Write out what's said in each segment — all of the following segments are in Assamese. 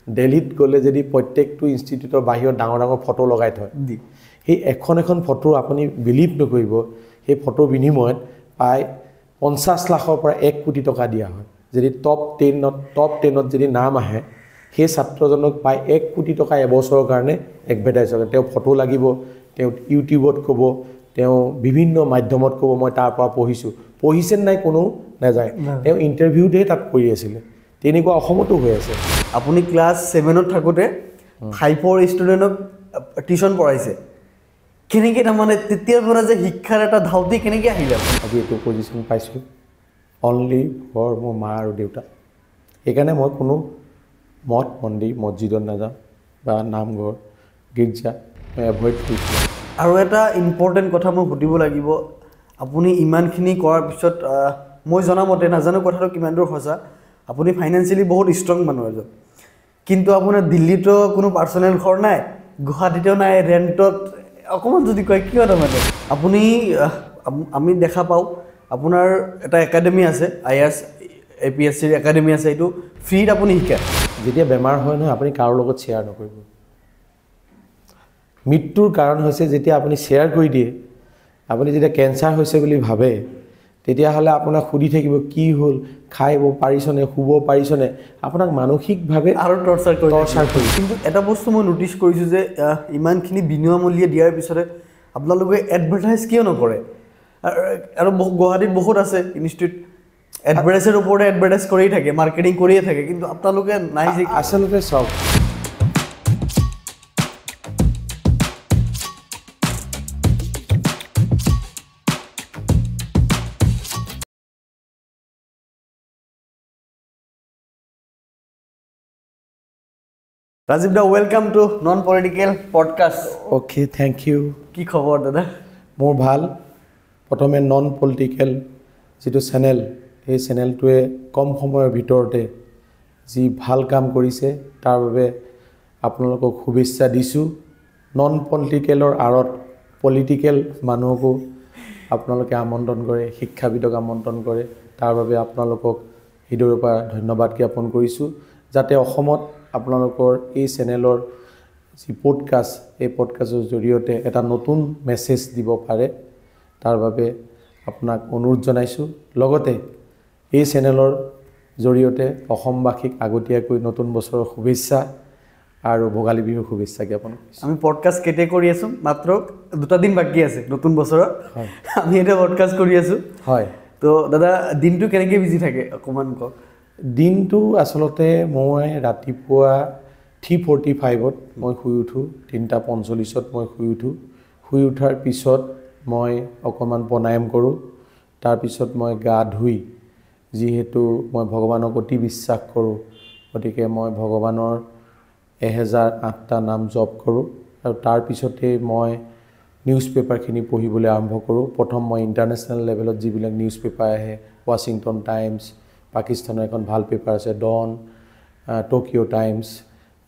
দিল্লীত গ'লে যদি প্ৰত্যেকটো ইনষ্টিটিউটৰ বাহিৰত ডাঙৰ ডাঙৰ ফটো লগাই থয় সেই এখন ফটো আপুনি বিলিভ নকৰিব সেই ফটোৰ বিনিময়ত প্ৰায় 50 লাখৰ পৰা 1 কোটি টকা দিয়া হয় যদি টপ 10ত যদি নাম আহে সেই ছাত্ৰজনক প্ৰায় 1 কোটি টকা এবছৰৰ কাৰণে এডভাৰটাইজ কৰে তেওঁ ফটো লাগিব তেওঁ ইউটিউবত ক'ব তেওঁ বিভিন্ন মাধ্যমত ক'ব মই তাৰ পৰা পঢ়িছেন নাই কোনো নাযায় তেওঁ ইন্টাৰভিউতে তাত কৰি আছিল তেনেকুৱা অসমতো হৈ আছে আপুনি ক্লাছ 7ত থাকোতে 5ৰ ষ্টুডেণ্টক টিউচন পঢ়াইছে কেনেকৈ তাৰমানে তেতিয়াৰ পৰা যে শিক্ষাৰ এটা ধাউতি কেনেকৈ আহিলে আজি এইটো পজিশ্যন পাইছোঁ অনলি ফৰ মোৰ মা আৰু দেউতা সেইকাৰণে মই কোনো মঠ মন্দিৰ মছজিদত নাযাওঁ বা নামঘৰ গীৰ্জা মই এভইড কৰিছোঁ আৰু এটা ইম্পৰ্টেণ্ট কথা মই সুধিব লাগিব আপুনি ইমানখিনি কৰাৰ পিছত মই জনামতে নাজানো কথাটো কিমান দূৰ সঁচা আপুনি ফাইনেন্সিয়েলি বহুত ষ্ট্ৰং মানুহ এজন কিন্তু আপোনাৰ দিল্লীতো কোনো পাৰ্চনেল ঘৰ নাই গুৱাহাটীতো নাই ৰেণ্টত অকণমান যদি কয় কিয় তাৰমানে আপুনি আমি দেখা পাওঁ আপোনাৰ এটা একাডেমি আছে IAS APSCৰ একাডেমি আছে এইটো ফ্ৰীত আপুনি শিকায় যেতিয়া বেমাৰ হয় নহয় আপুনি কাৰো লগত শ্বেয়াৰ নকৰিব মৃত্যুৰ কাৰণ হৈছে যেতিয়া আপুনি শ্বেয়াৰ কৰি দিয়ে আপুনি যেতিয়া কেঞ্চাৰ হৈছে বুলি ভাবে তেতিয়াহ'লে আপোনাক সুধি থাকিব কি হ'ল খাইব পাৰিছনে শুব পাৰিছনে আপোনাক মানসিকভাৱে আৰু টৰ্চাৰ কৰি কিন্তু এটা বস্তু মই ন'টিছ কৰিছোঁ যে ইমানখিনি বিনামূলীয়া দিয়াৰ পিছতে আপোনালোকে এডভাৰটাইজ কিয় নকৰে আৰু গুৱাহাটীত বহুত আছে ইনষ্টিটিউট এডভাৰটাইজৰ ওপৰতে এডভাৰটাইজ কৰিয়ে থাকে মাৰ্কেটিং কৰিয়ে থাকে কিন্তু আপোনালোকে নাই যে আচলতে চাওক ৰাজীৱ দা welcome to non political podcast okay thank you কি খবৰ দাদা মোৰ ভাল প্ৰথমে নন পলিটিকেল যিটো চেনেল সেই চেনেলটোৱে কম সময়ৰ ভিতৰতে যি ভাল কাম কৰিছে তাৰ বাবে আপোনালোকক শুভেচ্ছা দিছোঁ নন পলিটিকেলৰ আঁৰত পলিটিকেল মানুহকো আপোনালোকে আমন্ত্ৰণ কৰে শিক্ষাবিদক আমন্ত্ৰণ কৰে তাৰ বাবে আপোনালোকক হৃদয়ৰ পৰা ধন্যবাদ জ্ঞাপন কৰিছোঁ যাতে অসমত আপোনালোকৰ এই চেনেলৰ যি পডকাষ্ট এই পডকাষ্টৰ জৰিয়তে এটা নতুন মেছেজ দিব পাৰে তাৰ বাবে আপোনাক অনুৰোধ জনাইছোঁ লগতে এই চেনেলৰ জৰিয়তে অসমবাসীক আগতীয়াকৈ নতুন বছৰৰ শুভেচ্ছা আৰু ভোগালী বিহুৰ শুভেচ্ছা জ্ঞাপন কৰিছোঁ আমি পডকাষ্ট কেতিয়া কৰি আছোঁ মাত্ৰ 2 দিন বাকী আছে নতুন বছৰত আমি এটা পডকাষ্ট কৰি আছোঁ হয় তো দাদা দিনটো কেনেকৈ বিজি থাকে অকণমান কওক দিনটো আচলতে মই ৰাতিপুৱা 3:45ত মই শুই উঠোঁ 3:45ত মই শুই উঠাৰ পিছত মই অকণমান প্ৰণায়াম কৰোঁ তাৰপিছত মই গা ধুই যিহেতু মই ভগৱানক অতি বিশ্বাস কৰোঁ গতিকে মই ভগৱানৰ 1008টা নাম জপ কৰোঁ আৰু তাৰপিছতে মই নিউজ পেপাৰখিনি পঢ়িবলৈ আৰম্ভ কৰোঁ প্ৰথম মই ইণ্টাৰনেশ্যনেল লেভেলত যিবিলাক নিউজ পেপাৰ আহে ৱাশ্বিংটন টাইমছ পাকিস্তানৰ এখন ভাল পেপাৰ আছে ডন টকিঅ' টাইমছ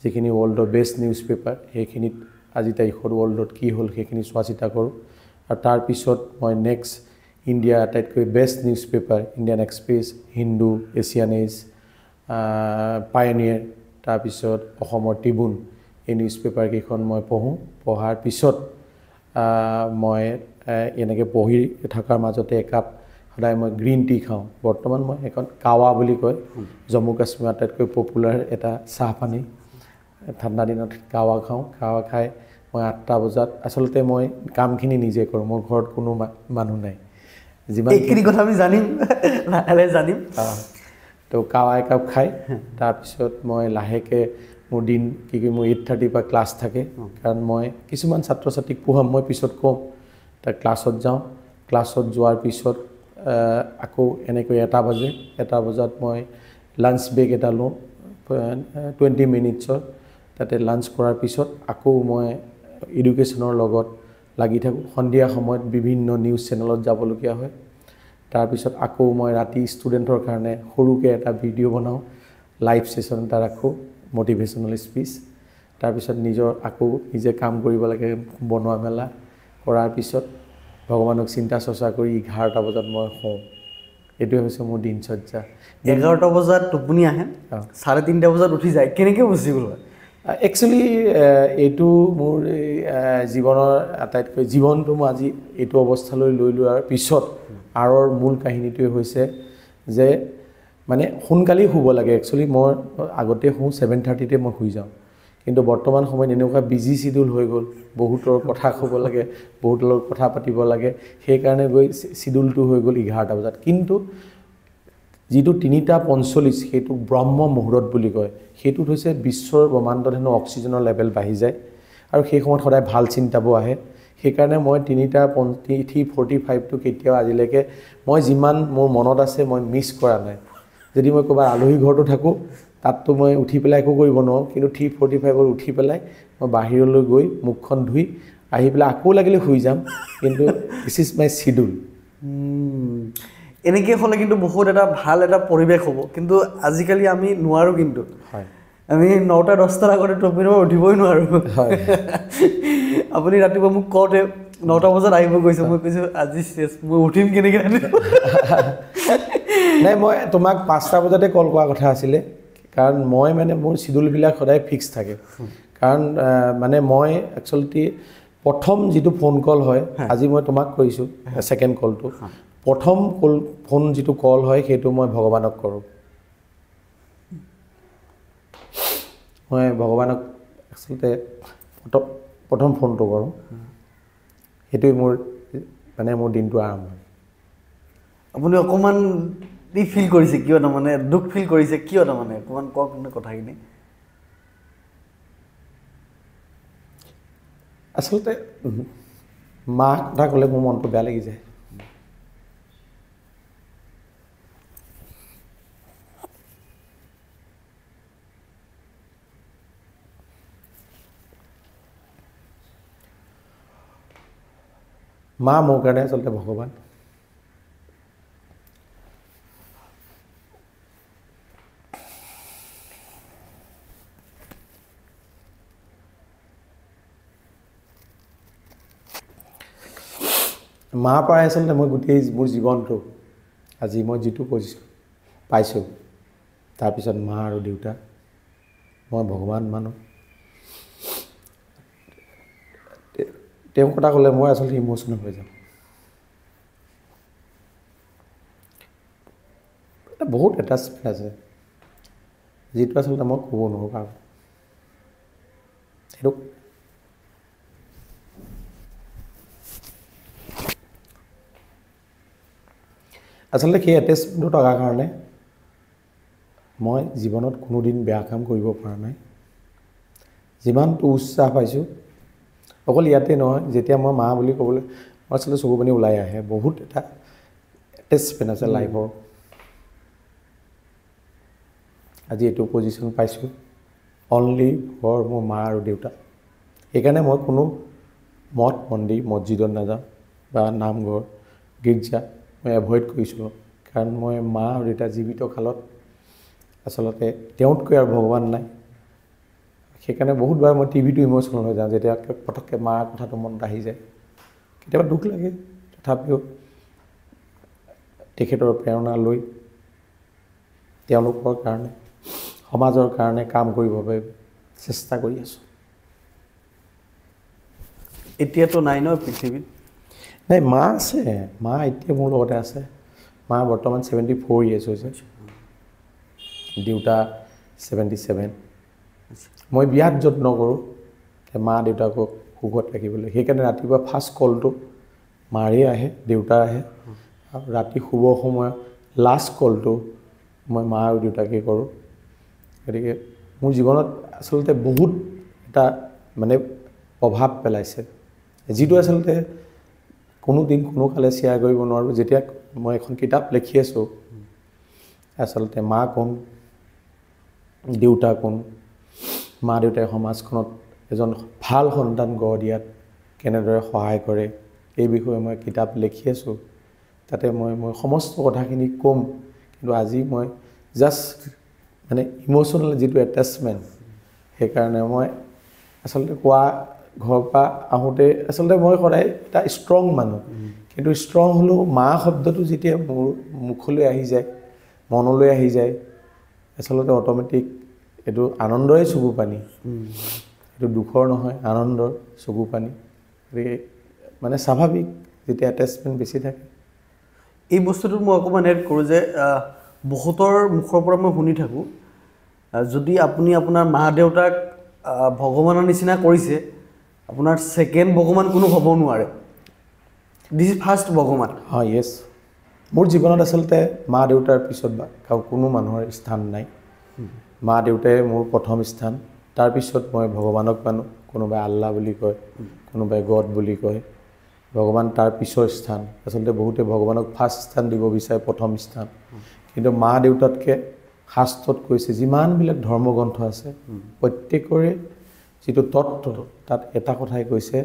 যিখিনি ৱৰ্ল্ডৰ বেষ্ট নিউজ পেপাৰ সেইখিনিত আজি তাৰিখত ৱৰ্ল্ডত কি হ'ল সেইখিনি চোৱা চিতা কৰোঁ আৰু তাৰপিছত মই নেক্সট ইণ্ডিয়াৰ আটাইতকৈ best newspaper Indian Express Hindu Asian Age Pioneer তাৰপিছত অসমৰ ট্ৰিবিউন এই নিউজ পেপাৰকেইখন মই পঢ়াৰ পিছত মই এনেকৈ পঢ়ি থকাৰ মাজতে একাপ সদায় মই গ্ৰীণ টি খাওঁ বৰ্তমান মই এখন কাৱা বুলি কয় জম্মু কাশ্মীৰ আটাইতকৈ পপুলাৰ এটা চাহপানী ঠাণ্ডা দিনত কাৱা খাওঁ কাৱা খাই মই 8টা বজাত আচলতে মই কামখিনি নিজে কৰোঁ মোৰ ঘৰত কোনো মানুহ নাই যিমানখিনি কথা আমি জানিম তো কাৱা একাপ খাই তাৰপিছত মই লাহেকৈ মোৰ দিন মোৰ 8:30 পৰা ক্লাছ থাকে কাৰণ মই কিছুমান ছাত্ৰ ছাত্ৰীক পঢ়াম মই পিছত কম তাৰ ক্লাছত যাওঁ ক্লাছত যোৱাৰ পিছত আকৌ এনেকৈ 1 বাজে 1 বজাত মই লাঞ্চ ব্ৰেক এটা লওঁ 20 মিনিটছৰ তাতে লাঞ্চ কৰাৰ পিছত আকৌ মই এডুকেশ্যনৰ লগত লাগি থাকোঁ সন্ধিয়া সময়ত বিভিন্ন নিউজ চেনেলত যাবলগীয়া হয় তাৰপিছত আকৌ মই ৰাতি ষ্টুডেণ্টৰ কাৰণে সৰুকৈ এটা ভিডিঅ' বনাওঁ লাইভ ছেশ্যন এটা ৰাখোঁ মটিভেশ্যনেল স্পীচ তাৰপিছত আকৌ নিজে কাম কৰিব লাগে বনোৱা মেলা কৰাৰ পিছত ভগৱানক চিন্তা চৰ্চা কৰি 11টা বজাত মই শুওঁ এইটোৱে হৈছে মোৰ দিনচৰ্যা 11টা বজাত টোপনি আহে 3:30 বজাত উঠি যায় কেনেকৈ পচিবল হয় একচুৱেলি এইটো মোৰ জীৱনৰ আটাইতকৈ জীৱনটো মই আজি এইটো অৱস্থালৈ লৈ লোৱাৰ পিছত আৰৰ মূল কাহিনীটোৱে হৈছে যে মানে সোনকালেই শুব লাগে একচুৱেলি মই আগতে শুওঁ 7:30তে মই শুই যাওঁ কিন্তু বৰ্তমান সময়ত এনেকুৱা বিজি শিডিউল হৈ গ'ল বহুতৰ কথা ক'ব লাগে বহুতৰ লগত কথা পাতিব লাগে সেইকাৰণে গৈ শিডিউলটো হৈ গ'ল 11টা বজাত কিন্তু যিটো 3:45 সেইটো ব্ৰহ্ম মুহূৰ্ত বুলি কয় সেইটোত হৈছে বিশ্বৰ ব্ৰহ্মাণ্ডত হেনো অক্সিজেনৰ লেভেল বাঢ়ি যায় আৰু সেই সময়ত সদায় ভাল চিন্তাবোৰ আহে সেইকাৰণে মই 3:45টো কেতিয়াও আজিলৈকে মই যিমান মোৰ মনত আছে মই মিছ কৰা নাই যদি মই ক'ৰবাত আলহী ঘৰতো থাকোঁ তাততো মই উঠি পেলাই একো কৰিব নোৱাৰোঁ কিন্তু 3:45ত উঠি পেলাই মই বাহিৰলৈ গৈ মুখখন ধুই আহি পেলাই আকৌ লাগিলে শুই যাম কিন্তু দিছ ইজ মাই শিডিউল এনেকৈ হ'লে কিন্তু বহুত এটা ভাল এটা পৰিৱেশ হ'ব কিন্তু আজিকালি আমি নোৱাৰোঁ কিন্তু হয় আমি 9টা 10টাৰ আগতে টোপনিৰ পৰা উঠিবই নোৱাৰোঁ হয় আপুনি ৰাতিপুৱা মোক কওঁতে 9টা বজাত আহিব কৈছে মই কৈছোঁ আজি শেষ মই উঠিম কেনেকৈ নাই মই তোমাক 5টা বজাতে কল কৰা কথা আছিলে কাৰণ মই মানে মোৰ শিডিউলবিলাক সদায় ফিক্স থাকে কাৰণ মানে মই একচুৱেলি প্ৰথম যিটো ফোন কল হয় আজি মই তোমাক কৰিছোঁ ছেকেণ্ড কলটো প্ৰথম ফোন যিটো কল হয় সেইটো মই ভগৱানক কৰোঁ মই ভগৱানক আচলতে প্ৰথম ফোনটো কৰোঁ সেইটোৱে মোৰ মানে মোৰ দিনটো আৰম্ভ হয় আপুনি অকণমান ফিল কৰিছে কিয় তাৰমানে দুখ ফিল কৰিছে কিয় তাৰমানে অকণমান কওক কথাখিনি আচলতে মা কথা ক'লে মোৰ মনটো বেয়া লাগি যায় মা মোৰ কাৰণে আচলতে ভগৱান মাৰ পৰাই আচলতে মই গোটেই মোৰ জীৱনটো আজি মই যিটো পাইছোঁ তাৰপিছত মা আৰু দেউতা মই ভগৱান মানুহ তেওঁ কথা ক'লে মই আচলতে ইম'চনেল হৈ যাম বহুত এটাচমেণ্ট আছে যিটো আচলতে মই ক'ব নোৱাৰোঁ কাৰণ সেইটো আচলতে সেই এটেচমেণ্টটো থকাৰ কাৰণে মই জীৱনত কোনোদিন বেয়া কাম কৰিব পৰা নাই যিমানটো উৎসাহ পাইছোঁ অকল ইয়াতে নহয় যেতিয়া মই মা বুলি ক'বলৈ মই আচলতে চকু পানী ওলাই আহে বহুত এটা এটেচমেণ্ট আছে লাইফৰ আজি এইটো পজিশ্যন পাইছোঁ অনলি ফৰ মোৰ মা আৰু দেউতা সেইকাৰণে মই কোনো মঠ মন্দিৰ মছজিদত নাযাওঁ বা নামঘৰ গীৰ্জা মই এভইড কৰিছোঁ কাৰণ মই মা আৰু দেউতা জীৱিত কালত আচলতে তেওঁতকৈ আৰু ভগৱান নাই সেইকাৰণে বহুতবাৰ মই টিভিটো ইম'চনেল হৈ যাওঁ যেতিয়া পটককৈ মাৰ কথাটো মনত আহি যায় কেতিয়াবা দুখ লাগে তথাপিও তেখেতৰ প্ৰেৰণা লৈ তেওঁলোকৰ কাৰণে সমাজৰ কাৰণে কাম কৰিবৰ বাবে চেষ্টা কৰি আছোঁ এতিয়াতো নাই ন পৃথিৱীত নাই মা আছে মা এতিয়া মোৰ লগতে আছে মা বৰ্তমান 74 years হৈছে দেউতা 77 মই বিয়াত যত্ন কৰোঁ মা দেউতাকক সুখত ৰাখিবলৈ সেইকাৰণে ৰাতিপুৱা ফাৰ্ষ্ট কলটো মাৰে আহে দেউতাৰ আহে আৰু ৰাতি শুবৰ সময়ত লাষ্ট কলটো মই মা আৰু দেউতাকে কৰোঁ গতিকে মোৰ জীৱনত আচলতে বহুত এটা মানে প্ৰভাৱ পেলাইছে যিটো আচলতে কোনোদিন কোনো কালে শ্বেয়াৰ কৰিব নোৱাৰোঁ যেতিয়া মই এখন কিতাপ লিখি আছোঁ আচলতে মা কোন দেউতা কোন মা দেউতাই সমাজখনত এজন ভাল সন্তান গঢ় দিয়াত কেনেদৰে সহায় কৰে এই বিষয়ে মই কিতাপ লিখি আছোঁ তাতে মই সমস্ত কথাখিনি ক'ম কিন্তু আজি মই জাষ্ট মানে ইম'চনেল যিটো এটেচমেণ্ট সেইকাৰণে মই আচলতে কোৱা ঘৰৰ পৰা আহোঁতে আচলতে মই সদায় এটা ষ্ট্ৰং মানুহ কিন্তু ষ্ট্ৰং হ'লেও মা শব্দটো যেতিয়া মোৰ মুখলৈ আহি যায় মনলৈ আহি যায় আচলতে অট'মেটিক এইটো আনন্দৰে চকু পানী এইটো দুখৰ নহয় আনন্দৰ চকু পানী গতিকে মানে স্বাভাৱিক যেতিয়া এটেচমেণ্ট বেছি থাকে এই বস্তুটো মই অকণমান এড কৰোঁ যে বহুতৰ মুখৰ পৰা মই শুনি থাকোঁ যদি আপুনি আপোনাৰ মা দেউতাক ভগৱানৰ নিচিনা কৰিছে আপোনাৰ ছেকেণ্ড ভগৱান কোনো হ'ব নোৱাৰে দিছ ইজ ফাৰ্ষ্ট ভগৱান হয় য়েছ মোৰ জীৱনত আচলতে মা দেউতাৰ পিছত বা কোনো মানুহৰ স্থান নাই মা দেউতাই মোৰ প্ৰথম স্থান তাৰপিছত মই ভগৱানক মানো কোনোবাই আল্লাহ বুলি কয় কোনোবাই গড বুলি কয় ভগৱান তাৰ পিছৰ স্থান আচলতে বহুতে ভগৱানক ফাৰ্ষ্ট স্থান দিব বিচাৰে প্ৰথম স্থান কিন্তু মা দেউতাতকৈ শাস্ত্ৰত কৈছে যিমানবিলাক ধৰ্মগ্ৰন্থ আছে প্ৰত্যেকৰে যিটো তত্ত্ব তাত এটা কথাই কৈছে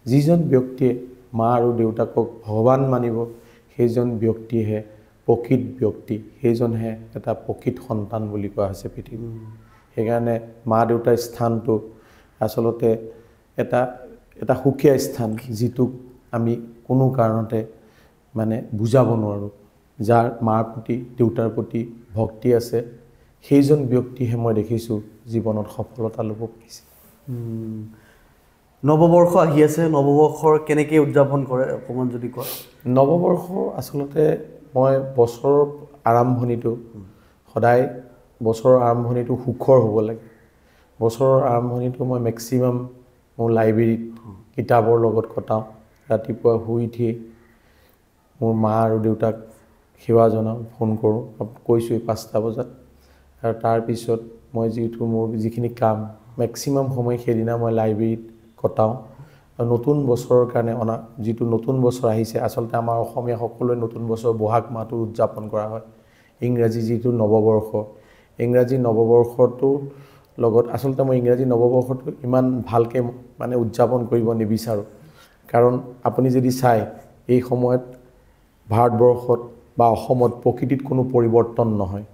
যিজন ব্যক্তিয়ে মা আৰু দেউতাকক ভগৱান মানিব সেইজন ব্যক্তিহে প্ৰকৃত ব্যক্তি সেইজনহে এটা প্ৰকৃত সন্তান বুলি কোৱা হৈছে পৃথিৱীত সেইকাৰণে মা দেউতাৰ স্থানটো আচলতে এটা সুকীয়া স্থান যিটোক আমি কোনো কাৰণতে মানে বুজাব নোৱাৰোঁ যাৰ মাৰ প্ৰতি দেউতাৰ প্ৰতি ভক্তি আছে সেইজন ব্যক্তিহে মই দেখিছোঁ জীৱনত সফলতা ল'ব পাৰিছে নৱবৰ্ষ আহি আছে নৱবৰ্ষৰ কেনেকৈ উদযাপন কৰে অকণমান যদি কয় নৱবৰ্ষ আচলতে মই বছৰৰ আৰম্ভণিটো সদায় বছৰৰ আৰম্ভণিটো সুখৰ হ'ব লাগে বছৰৰ আৰম্ভণিটো মই মেক্সিমাম মোৰ লাইব্ৰেৰীত কিতাপৰ লগত কটাওঁ ৰাতিপুৱা শুই উঠি মোৰ মা আৰু দেউতাক সেৱা জনাওঁ ফোন কৰোঁ কৈছোঁৱেই 5টা বজাত আৰু তাৰপিছত মই মোৰ যিখিনি কাম মেক্সিমাম সময় সেইদিনা মই লাইব্ৰেৰীত কটাওঁ আৰু নতুন বছৰৰ কাৰণে যিটো নতুন বছৰ আহিছে আচলতে আমাৰ অসমীয়া সকলোৱে নতুন বছৰ বহাগ মাহটো উদযাপন কৰা হয় ইংৰাজী যিটো নৱবৰ্ষ ইংৰাজী নৱবৰ্ষটোৰ লগত আচলতে মই ইংৰাজী নৱবৰ্ষটো ইমান ভালকৈ মানে উদযাপন কৰিব নিবিচাৰোঁ কাৰণ আপুনি যদি চায় এই সময়ত ভাৰতবৰ্ষত বা অসমত প্ৰকৃতিত কোনো পৰিৱৰ্তন নহয়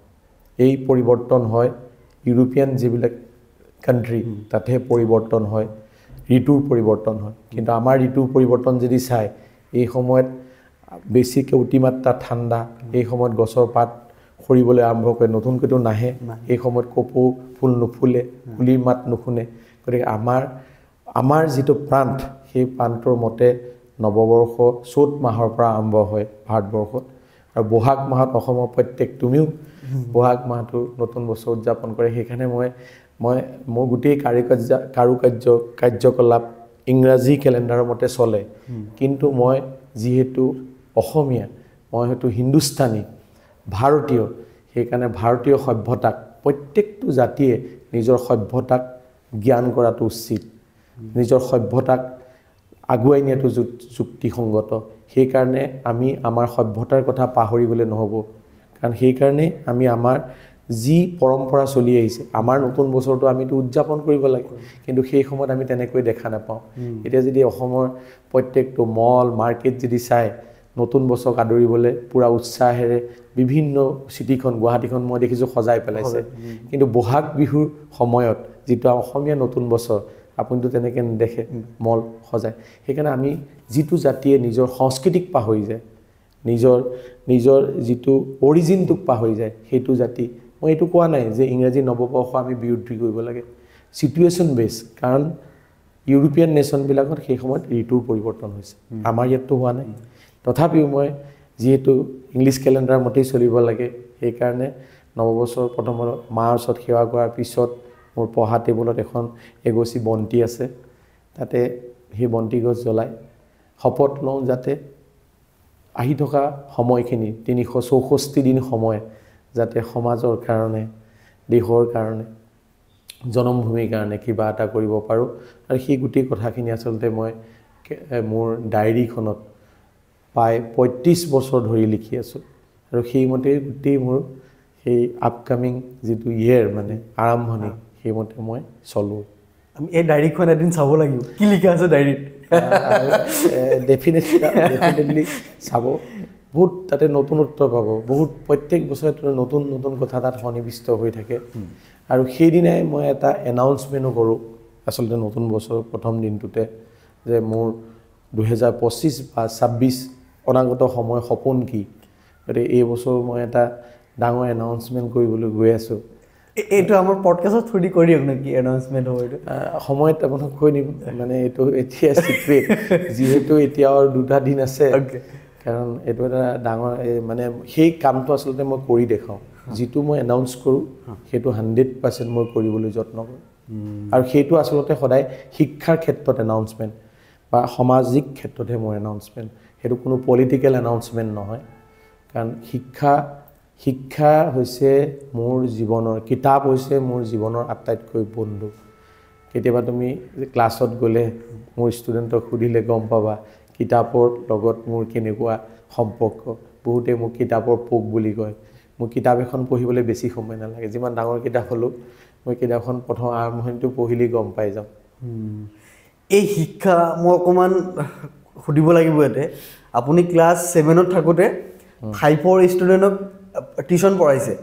এই পৰিৱৰ্তন হয় ইউৰোপিয়ান যিবিলাক কাণ্ট্ৰি তাতহে পৰিৱৰ্তন হয় ঋতুৰ পৰিৱৰ্তন হয় কিন্তু আমাৰ ঋতুৰ পৰিৱৰ্তন যদি চায় এই সময়ত বেছিকৈ অতিমাত্ৰা ঠাণ্ডা এই সময়ত গছৰ পাত সৰিবলৈ আৰম্ভ কৰে নতুনকৈতো নাহে এই সময়ত কপৌ ফুল নুফুলে কুলিৰ মাত নুশুনে গতিকে আমাৰ যিটো প্ৰান্ত সেই প্ৰান্তৰ মতে নৱবৰ্ষ চ'ত মাহৰ পৰা আৰম্ভ হয় ভাৰতবৰ্ষত আৰু বহাগ মাহত অসমৰ তুমিও বহাগ মাহটো নতুন বছৰ উদযাপন কৰে সেইকাৰণে মই মোৰ গোটেই কাৰ্যকলাপ ইংৰাজী কেলেণ্ডাৰৰ মতে চলে কিন্তু মই যিহেতু অসমীয়া মই হয়তো হিন্দুস্তানী ভাৰতীয় সেইকাৰণে ভাৰতীয় সভ্যতাক প্ৰত্যেকটো জাতিয়ে নিজৰ সভ্যতাক জ্ঞান কৰাটো উচিত নিজৰ সভ্যতাক আগুৱাই নিয়াটো যুক্তিসংগত সেইকাৰণে আমি আমাৰ সভ্যতাৰ কথা পাহৰিবলৈ নহ'ব কাৰণ সেইকাৰণে আমি আমাৰ যি পৰম্পৰা চলি আহিছে আমাৰ নতুন বছৰটো আমিতো উদযাপন কৰিব লাগে কিন্তু সেই সময়ত আমি তেনেকৈ দেখা নাপাওঁ এতিয়া যদি অসমৰ প্ৰত্যেকটো মল মাৰ্কেট যদি চায় নতুন বছৰক আদৰিবলৈ পূৰা উৎসাহেৰে বিভিন্ন চিটিখন গুৱাহাটীখন মই দেখিছোঁ সজাই পেলাইছে কিন্তু বহাগ বিহুৰ সময়ত যিটো অসমীয়া নতুন বছৰ আপুনিতো তেনেকৈ নেদেখে মল সজায় সেইকাৰণে আমি যিটো জাতিয়ে নিজৰ সংস্কৃতিক পাহৰি যায় নিজৰ যিটো অৰিজিনটোক পাহৰি যায় সেইটো জাতি মই এইটো কোৱা নাই যে ইংৰাজী নৱবৰ্ষ আমি বিৰোধী কৰিব লাগে চিটুৱেশ্যন বেছ কাৰণ ইউৰোপিয়ান নেশ্যনবিলাকত সেই সময়ত ঋতুৰ পৰিৱৰ্তন হৈছে আমাৰ ইয়াততো হোৱা নাই তথাপিও মই যিহেতু ইংলিছ কেলেণ্ডাৰ মতেই চলিব লাগে সেইকাৰণে নৱবছৰ প্ৰথমত মাৰ ওচৰত সেৱা কৰাৰ পিছত মোৰ পঢ়া টেবুলত এখন এগছি বন্তি আছে তাতে সেই বন্তি গছ জ্বলাই শপত লওঁ যাতে আহি থকা সময়খিনি 364 দিন সময় যাতে সমাজৰ কাৰণে দেশৰ কাৰণে জনমভূমিৰ কাৰণে কিবা এটা কৰিব পাৰোঁ আৰু সেই গোটেই কথাখিনি আচলতে মই মোৰ ডায়েৰীখনত প্ৰায় 35 বছৰ ধৰি লিখি আছোঁ আৰু সেইমতে গোটেই মোৰ সেই আপকামিং যিটো ইয়েৰ মানে আৰম্ভণি সেইমতে মই চলোঁ আমি এই ডায়েৰীখন এদিন চাব লাগিব কি লিখা আছে ডায়েৰীত ডেফিনেটলি চাব বহুত তাতে নতুনত্ব পাব বহুত প্ৰত্যেক বছৰে নতুন নতুন কথা তাত সন্নিৱিষ্ট হৈ থাকে আৰু সেইদিনাই মই এটা এনাউন্সমেণ্টো কৰোঁ আচলতে নতুন বছৰৰ প্ৰথম দিনটোতে যে মোৰ 2025 বা 26 অনাগত সময় সপোন কি, গতিকে এই বছৰ মই এটা ডাঙৰ এনাউন্সমেণ্ট কৰিবলৈ গৈ আছোঁ। এইটো আমাৰ পডকাষ্টত থ্ৰুদি কৰি দিয়ক নেকি এনাউন্সমেণ্ট হ'ব এইটো? সময়ত আপোনাক কৈ দিম, মানে এইটো এতিয়া চিক্ৰেট, যিহেতু এতিয়াও আৰু 2টা দিন আছে, কাৰণ এইটো এটা ডাঙৰ মানে সেই কামটো আচলতে মই কৰি দেখাওঁ। যিটো মই এনাউন্স কৰোঁ সেইটো 100% মই কৰিবলৈ যত্ন কৰোঁ। আৰু সেইটো আচলতে সদায় শিক্ষাৰ ক্ষেত্ৰত এনাউন্সমেণ্ট বা সামাজিক ক্ষেত্ৰতহে মোৰ এনাউন্সমেণ্ট, সেইটো কোনো পলিটিকেল এনাউন্সমেণ্ট নহয়। কাৰণ শিক্ষা হৈছে মোৰ জীৱনৰ, কিতাপ হৈছে মোৰ জীৱনৰ আটাইতকৈ বন্ধু। কেতিয়াবা তুমি ক্লাছত গ'লে মোৰ ষ্টুডেণ্টক সুধিলে গম পাবা কিতাপৰ লগত মোৰ কেনেকুৱা সম্পৰ্ক। বহুতে মোক কিতাপৰ পোক বুলি কয়। মোৰ কিতাপ এখন পঢ়িবলৈ বেছি সময় নালাগে, যিমান ডাঙৰ কিতাপ হ'লেও মই কিতাপখন প্ৰথম আৰম্ভণিটো পঢ়িলেই গম পাই যাওঁ। এই শিক্ষা মই অকণমান সুধিব লাগিব ইয়াতে, আপুনি ক্লাছ 7ত থাকোঁতে 5ৰ ষ্টুডেণ্টক টিউশ্যন পঢ়াইছে,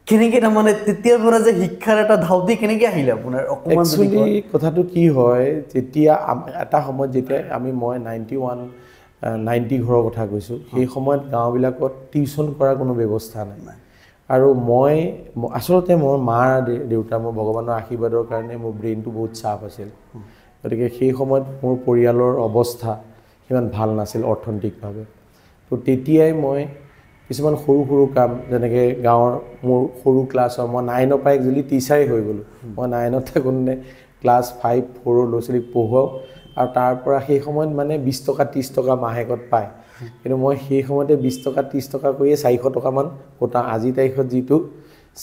কেনেকৈ তাৰমানে তেতিয়াৰ পৰা যে শিক্ষাৰ এটা ধাউতি কেনেকৈ আহিলে আপোনাৰ? অকণমান একচুৱেলি কথাটো কি হয়, যেতিয়া এটা সময়ত যেতিয়া মই 90 ঘৰৰ কথা কৈছোঁ, সেই সময়ত গাঁওবিলাকত টিউশ্যন কৰাৰ কোনো ব্যৱস্থা নাই। আৰু মই আচলতে মোৰ মাৰ দেউতা, মোৰ ভগৱানৰ আশীৰ্বাদৰ কাৰণে মোৰ ব্ৰেইনটো বহুত চাৰ্প আছিল। গতিকে সেই সময়ত মোৰ পৰিয়ালৰ অৱস্থা সিমান ভাল নাছিল অৰ্থনৈতিকভাৱে। তো তেতিয়াই মই কিছুমান সৰু সৰু কাম, যেনেকৈ গাঁৱৰ মোৰ সৰু ক্লাছৰ, মই 9ৰ পৰা একচুৱেলি টিচাৰেই হৈ গ'লোঁ। মই 9ত থাকোঁতে ক্লাছ 5, 4ৰ ল'ৰা ছোৱালীক পঢ়ুৱাওঁ, আৰু তাৰ পৰা সেই সময়ত মানে 20 টকা 30 টকা মাহেকত পায়। কিন্তু মই সেই সময়তে 20 টকা 30 টকা কৰিয়ে 400 টকামান গোটা, আজিৰ তাৰিখত যিটো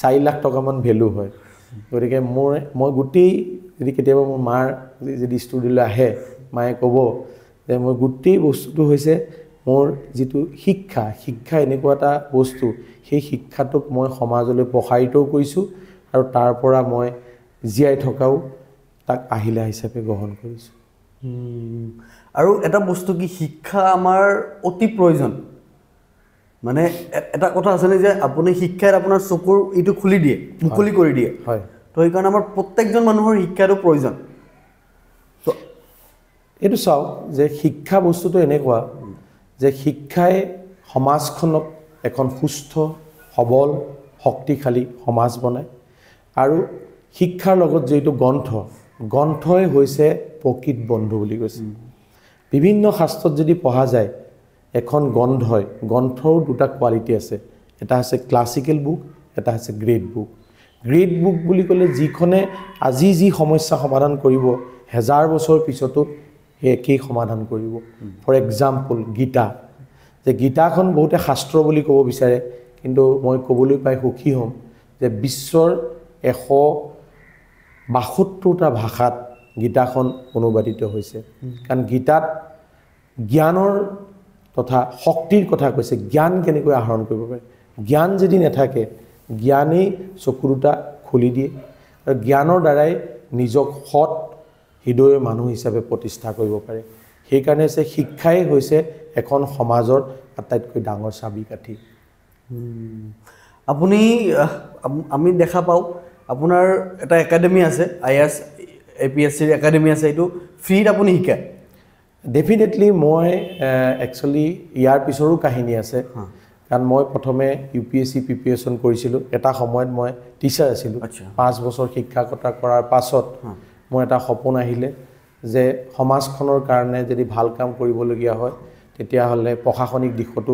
4 লাখ টকামান ভেলু হয়। গতিকে মই গোটেই, যদি কেতিয়াবা মোৰ মাৰ যদি ষ্টুডিঅ'লৈ আহে, মায়ে ক'ব যে মই গোটেই বস্তুটো হৈছে মোৰ যিটো শিক্ষা এনেকুৱা এটা বস্তু, সেই শিক্ষাটোক মই সমাজলৈ প্ৰসাৰিতও কৰিছোঁ, আৰু তাৰ পৰা মই জীয়াই থকাও তাক আহিলা হিচাপে গ্ৰহণ কৰিছোঁ। আৰু এটা বস্তু কি, শিক্ষা আমাৰ অতি প্ৰয়োজন। মানে এটা কথা আছেনে যে আপুনি শিক্ষাই আপোনাৰ চকুৰ এইটো খুলি দিয়ে, মুকলি কৰি দিয়ে। হয়, তো সেইকাৰণে আমাৰ প্ৰত্যেকজন মানুহৰ শিক্ষাটো প্ৰয়োজন। তো এইটো চাওক যে শিক্ষা বস্তুটো এনেকুৱা যে শিক্ষাই সমাজখনক এখন সুস্থ, সবল, শক্তিশালী সমাজ বনায়। আৰু শিক্ষাৰ লগত যিটো গ্ৰন্থই হৈছে প্ৰকৃত বন্ধু বুলি কৈছে। বিভিন্ন শাস্ত্ৰত যদি পঢ়া যায়, এখন গ্ৰন্থৰ 2টা কোৱালিটি আছে। এটা হৈছে ক্লাছিকেল বুক, এটা হৈছে গ্ৰেড বুক। গ্ৰেড বুক বুলি ক'লে যিখনে আজি যি সমস্যা সমাধান কৰিব, 1000 বছৰ পিছতো সেই একেই সমাধান কৰিব। ফৰ এক্সাম্পল গীতাখন বহুতে শাস্ত্ৰ বুলি ক'ব বিচাৰে, কিন্তু মই ক'বলৈ পাই সুখী হ'ম যে বিশ্বৰ 172টা ভাষাত গীতাখন অনুবাদিত হৈছে। কাৰণ গীতাত জ্ঞানৰ তথা শক্তিৰ কথা কৈছে, জ্ঞান কেনেকৈ আহৰণ কৰিব পাৰে। জ্ঞান যদি নাথাকে, জ্ঞানেই চকু 2টা খুলি দিয়ে, আৰু জ্ঞানৰ দ্বাৰাই নিজক সৎ হৃদয়ৰ মানুহ হিচাপে প্ৰতিষ্ঠা কৰিব পাৰে। সেইকাৰণে হৈছে শিক্ষাই হৈছে এখন সমাজৰ আটাইতকৈ ডাঙৰ চাবিকাঠি। আপুনি আমি দেখা পাওঁ আপোনাৰ এটা একাডেমি আছে, IAS APSCৰ একাডেমি আছে, এইটো ফ্ৰীত আপুনি শিকায়? ডেফিনেটলি মই একচুৱেলি ইয়াৰ পিছৰো কাহিনী আছে। কাৰণ মই প্ৰথমে UPSC প্ৰিপেৰেশ্যন কৰিছিলোঁ। এটা সময়ত মই টিচাৰ আছিলোঁ। 5 বছৰ শিক্ষকতা কৰাৰ পাছত মোৰ এটা সপোন আহিলে যে সমাজখনৰ কাৰণে যদি ভাল কাম কৰিবলগীয়া হয়, তেতিয়াহ'লে প্ৰশাসনিক দিশতো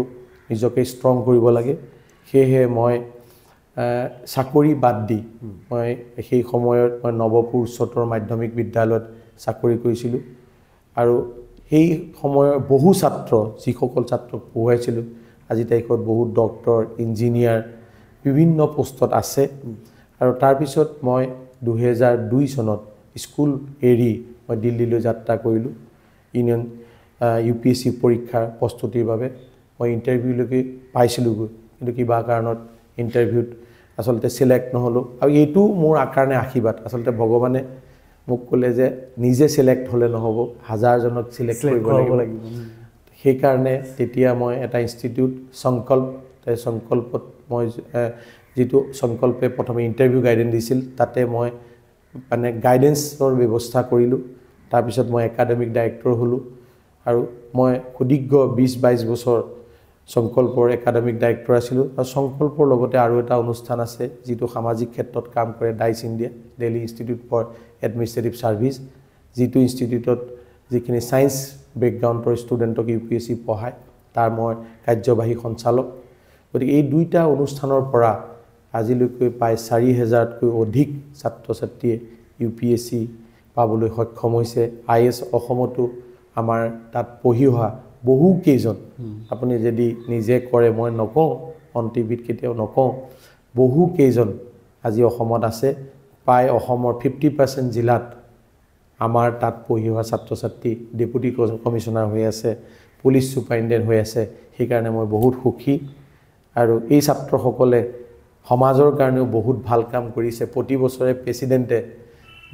নিজকে ষ্ট্ৰং কৰিব লাগে। সেয়েহে মই চাকৰি বাদ দি মই সেই সময়ত মই নৱপুৰ উচ্চতৰ মাধ্যমিক বিদ্যালয়ত চাকৰি কৰিছিলোঁ। আৰু সেই সময়ৰ বহু ছাত্ৰ, যিসকল ছাত্ৰক পঢ়ুৱাইছিলোঁ, আজি তাৰিখত বহুত ডক্টৰ, ইঞ্জিনিয়াৰ বিভিন্ন পোষ্টত আছে। আৰু তাৰপিছত মই 2002 চনত স্কুল এৰি মই দিল্লীলৈ যাত্ৰা কৰিলোঁ UPSC পৰীক্ষাৰ প্ৰস্তুতিৰ বাবে। মই ইণ্টাৰভিউলৈকে পাইছিলোঁগৈ, কিন্তু কিবা কাৰণত ইণ্টাৰভিউত আচলতে চিলেক্ট নহ'লোঁ। আৰু এইটো মোৰ কাৰণে আশীৰ্বাদ। আচলতে ভগৱানে মোক ক'লে যে নিজে চিলেক্ট হ'লে নহ'ব, 1000জনক চিলেক্ট কৰিব লাগিব। সেইকাৰণে তেতিয়া মই এটা ইনষ্টিটিউট সংকল্পত মই যিটো সংকল্পে প্ৰথমে ইণ্টাৰভিউ গাইডেঞ্চ দিছিল, তাতে মই মানে গাইডেন্সৰ ব্যৱস্থা কৰিলোঁ তাৰপিছত মই একাডেমিক ডাইৰেক্টৰ হ'লোঁ আৰু মই সুদীৰ্ঘ 20-22 বছৰ সংকল্পৰ একাডেমিক ডাইৰেক্টৰ আছিলোঁ আৰু সংকল্পৰ লগতে আৰু এটা অনুষ্ঠান আছে যিটো সামাজিক ক্ষেত্ৰত কাম কৰে ডাইচ India Delhi Institute for Administrative Service যিটো ইনষ্টিটিউটত যিখিনি ছায়েন্স বেকগ্ৰাউণ্ডৰ ষ্টুডেণ্টক UPSC পঢ়ায় তাৰ মই কাৰ্যবাহী সঞ্চালক গতিকে এই দুইটা অনুষ্ঠানৰ পৰা আজিলৈকে প্ৰায় 4000তকৈ অধিক ছাত্ৰ ছাত্ৰীয়ে UPSC পাবলৈ সক্ষম হৈছে IAS অসমতো আমাৰ তাত পঢ়ি অহা বহু কেইজন আপুনি যদি নিজে কৰে মই নকওঁ অন টিভিত কেতিয়াও নকওঁ বহু কেইজন আজি অসমত আছে প্ৰায় অসমৰ 50% জিলাত আমাৰ তাত পঢ়ি অহা ছাত্ৰ ছাত্ৰী ডেপুটি কমিশনাৰ হৈ আছে পুলিচ সুপাৰিনটেণ্ডেণ্ট হৈ আছে সেইকাৰণে মই বহুত সুখী আৰু এই ছাত্ৰসকলে সমাজৰ কাৰণেও বহুত ভাল কাম কৰিছে প্ৰতি বছৰে প্ৰেসিডেন্টে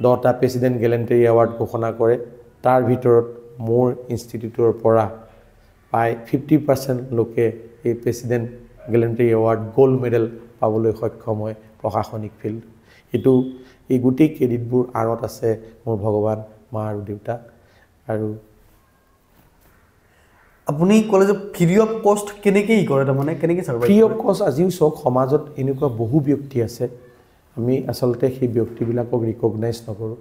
10টা প্ৰেসিডেন্ট গেলেণ্টাৰী এৱাৰ্ড ঘোষণা কৰে তাৰ ভিতৰত মোৰ ইনষ্টিটিউটৰ পৰা প্ৰায় 50% লোকে এই প্ৰেসিডেন্ট গেলেণ্টাৰী এৱাৰ্ড গোল্ড মেডেল পাবলৈ সক্ষম হয় প্ৰশাসনিক ফিল্ড এটো এই গুটি ক্ৰেডিটবোৰ আৰত আছে মোৰ ভগৱান মা আৰু দেউতা আৰু আপুনি কলেজ ফ্ৰী অফ কষ্ট কেনেকৈ কৰে তাৰমানে কেনেকৈ সাৰ্ভাইভ ফ্ৰী অফ কষ্ট আজিও সব সমাজত এনেকুৱা বহু ব্যক্তি আছে আমি আসলতে সেই ব্যক্তিবিলাকক ৰিকগনাইজ নকৰোঁ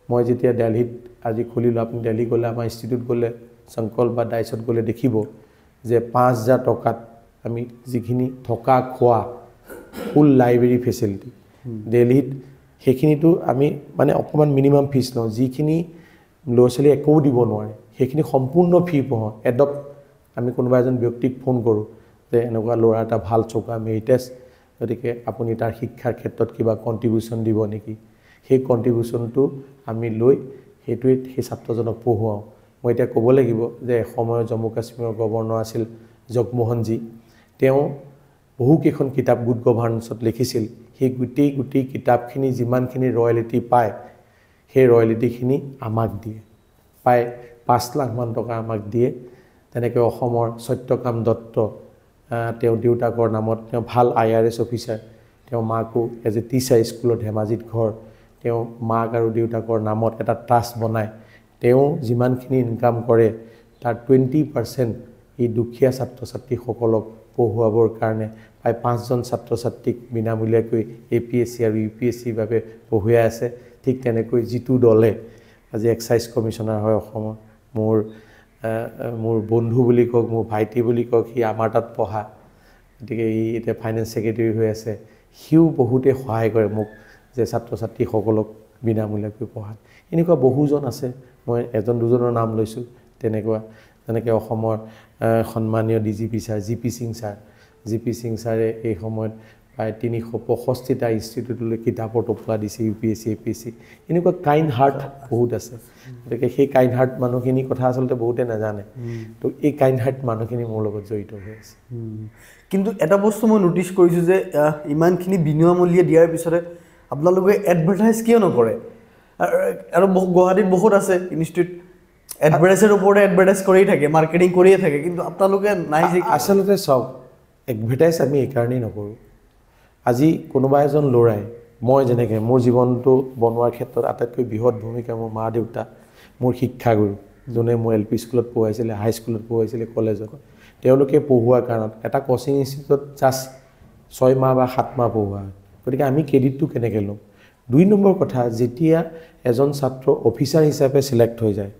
মই যেতিয়া দিল্লীত আজি খুলিলোঁ আপুনি দিল্লী গ'লে আমাৰ ইনষ্টিটিউট গ'লে সংকল্প বা ডাইচত গ'লে দেখিব যে 5000 টকাত আমি যিখিনি থকা খোৱা ফুল লাইব্ৰেৰী ফেচিলিটি দিল্লীত সেইখিনিতো আমি মানে অকমান মিনিমাম ফিজ লওঁ যিখিনি ল'ৰা ছোৱালী একো দিব নোৱাৰে সেইখিনি সম্পূৰ্ণ ফি পঢ়ো এডপ আমি কোনোবা এজন ব্যক্তিক ফোন কৰোঁ যে এনেকুৱা ল'ৰা এটা ভাল চোকা মেৰিটেছ গতিকে আপুনি তাৰ শিক্ষাৰ ক্ষেত্ৰত কিবা কন্ট্ৰিবিউশন দিব নেকি সেই কন্ট্ৰিবিউশনটো আমি লৈ সেইটোৱে সেই ছাত্ৰজনক পঢ়ুৱাওঁ মই এটা ক'ব লাগিব যে সময়ৰ জম্মু কাশ্মীৰৰ গভৰ্ণৰ আছিল জগমোহনজী তেওঁ বহু কেইখন কিতাপ গুড গভৰ্নেন্সত লিখিছিল সেই গুটি কিতাপখিনি যিমানখিনি ৰয়েলিটি পায় সেই ৰয়েলিটিখিনি আমাক দিয়ে পায় 5 লাখ মান টকা আমাক দিয়ে তেনেকৈ অসমৰ সত্যকাম দত্ত তেওঁ দেউতাকৰ নামত তেওঁ ভাল IRS অফিচাৰ তেওঁ মাকো এজ এ টিচাৰ স্কুলত ধেমাজিত ঘৰ তেওঁ মাক আৰু দেউতাকৰ নামত এটা ট্ৰাষ্ট বনায় তেওঁ যিমানখিনি ইনকাম কৰে তাৰ 20% এই দুখীয়া ছাত্ৰ ছাত্ৰীসকলক পঢ়ুৱাবৰ কাৰণে প্ৰায় 5 জন ছাত্ৰ ছাত্ৰীক বিনামূলীয়াকৈ APSC আৰু UPSC বাবে পঢ়ুৱাই আছে ঠিক তেনেকৈ জিতু দলে আজি এক্সাইজ কমিশনাৰ হয় অসমৰ মোৰ বন্ধু বুলি কক মোৰ ভাইটি বুলি কক হি আমাৰ তাত পঢ়া গতিকে ই এটা ফাইনেন্স সেক্ৰেটাৰী হৈ আছে হিউ বহুতে সহায় কৰে মোক যে ছাত্ৰ ছাত্ৰীসকলক বিনামূলীয়াকৈ পঢ়াত এনেকুৱা বহুজন আছে মই এজন দুজনৰ নাম লৈছোঁ তেনেকুৱা যেনেকৈ অসমৰ সন্মানীয় DGP ছাৰ GP সিং ছাৰে এই সময়ত প্ৰায় 365টা ইনষ্টিটিউটলৈ কিতাপৰ টোপলা দিছে UPSC APSC এনেকুৱা কাইণ্ড হাৰ্ট বহুত আছে গতিকে সেই কাইণ্ড হাৰ্ট মানুহখিনি কথা আসলতে বহুতে নাজানে তো এই কাইণ্ড হাৰ্ট মানুহখিনি মোৰ লগত জড়িত হৈ আছে কিন্তু এটা বস্তু মই নোটিছ কৰিছোঁ যে ইমানখিনি বিনামূলীয়া দিয়াৰ পিছতে আপোনালোকে এডভাৰটাইজ কিয় নকৰে আৰু গুৱাহাটীত বহুত আছে ইনষ্টিটিউট এডভাৰটাইজৰ ওপৰতে এডভাৰটাইজ কৰিয়ে থাকে মাৰ্কেটিং কৰিয়ে থাকে কিন্তু আপোনালোকে নাই যে আসলতে সব এডভাৰটাইজ আমি এই কাৰণেই নকৰোঁ আজি কোনোবা এজন ল'ৰাই মই যেনেকৈ মোৰ জীৱনটো বনোৱাৰ ক্ষেত্ৰত আটাইতকৈ বৃহৎ ভূমিকা মোৰ মা দেউতা মোৰ শিক্ষাগুৰু যোনে মোৰ LP স্কুলত পঢ়াইছিলে হাই স্কুলত পঢ়াইছিলে কলেজত তেওঁলোকে পঢ়ুৱাৰ কাৰণত এটা কোচিং ইনষ্টিটিউটত জাষ্ট 6 মাহ বা 7 মাহ পঢ়ুৱা গতিকে আমি ক্ৰেডিটটো কেনেকৈ ল'ম 2 নম্বৰ কথা যেতিয়া এজন ছাত্ৰ অফিচাৰ হিচাপে সিলেক্ট হৈ যায়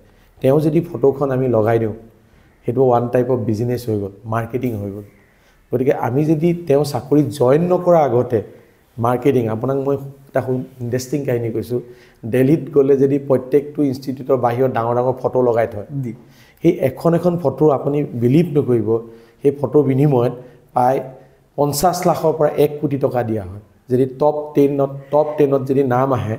তেওঁ যদি ফটোখন আমি লগাই দিওঁ সেইটো ওৱান টাইপ অফ বিজনেছ হৈ গ'ল মাৰ্কেটিং হৈ গ'ল গতিকে আমি যদি তেওঁ চাকৰিত জয়েন নকৰা আগতে মাৰ্কেটিং আপোনাক মই এটা ইণ্টাৰেষ্টিং কাহিনী কৈছোঁ দিল্লীত গ'লে যদি প্ৰত্যেকটো ইনষ্টিটিউটৰ বাহিৰত ডাঙৰ ডাঙৰ ফটো লগাই থয় সেই এখন ফটো আপুনি বিলিভ নকৰিব সেই ফটো বিনিময়ত প্ৰায় 50 লাখৰ পৰা 1 কোটি টকা দিয়া হয় যদি টপ 10ত যদি নাম আহে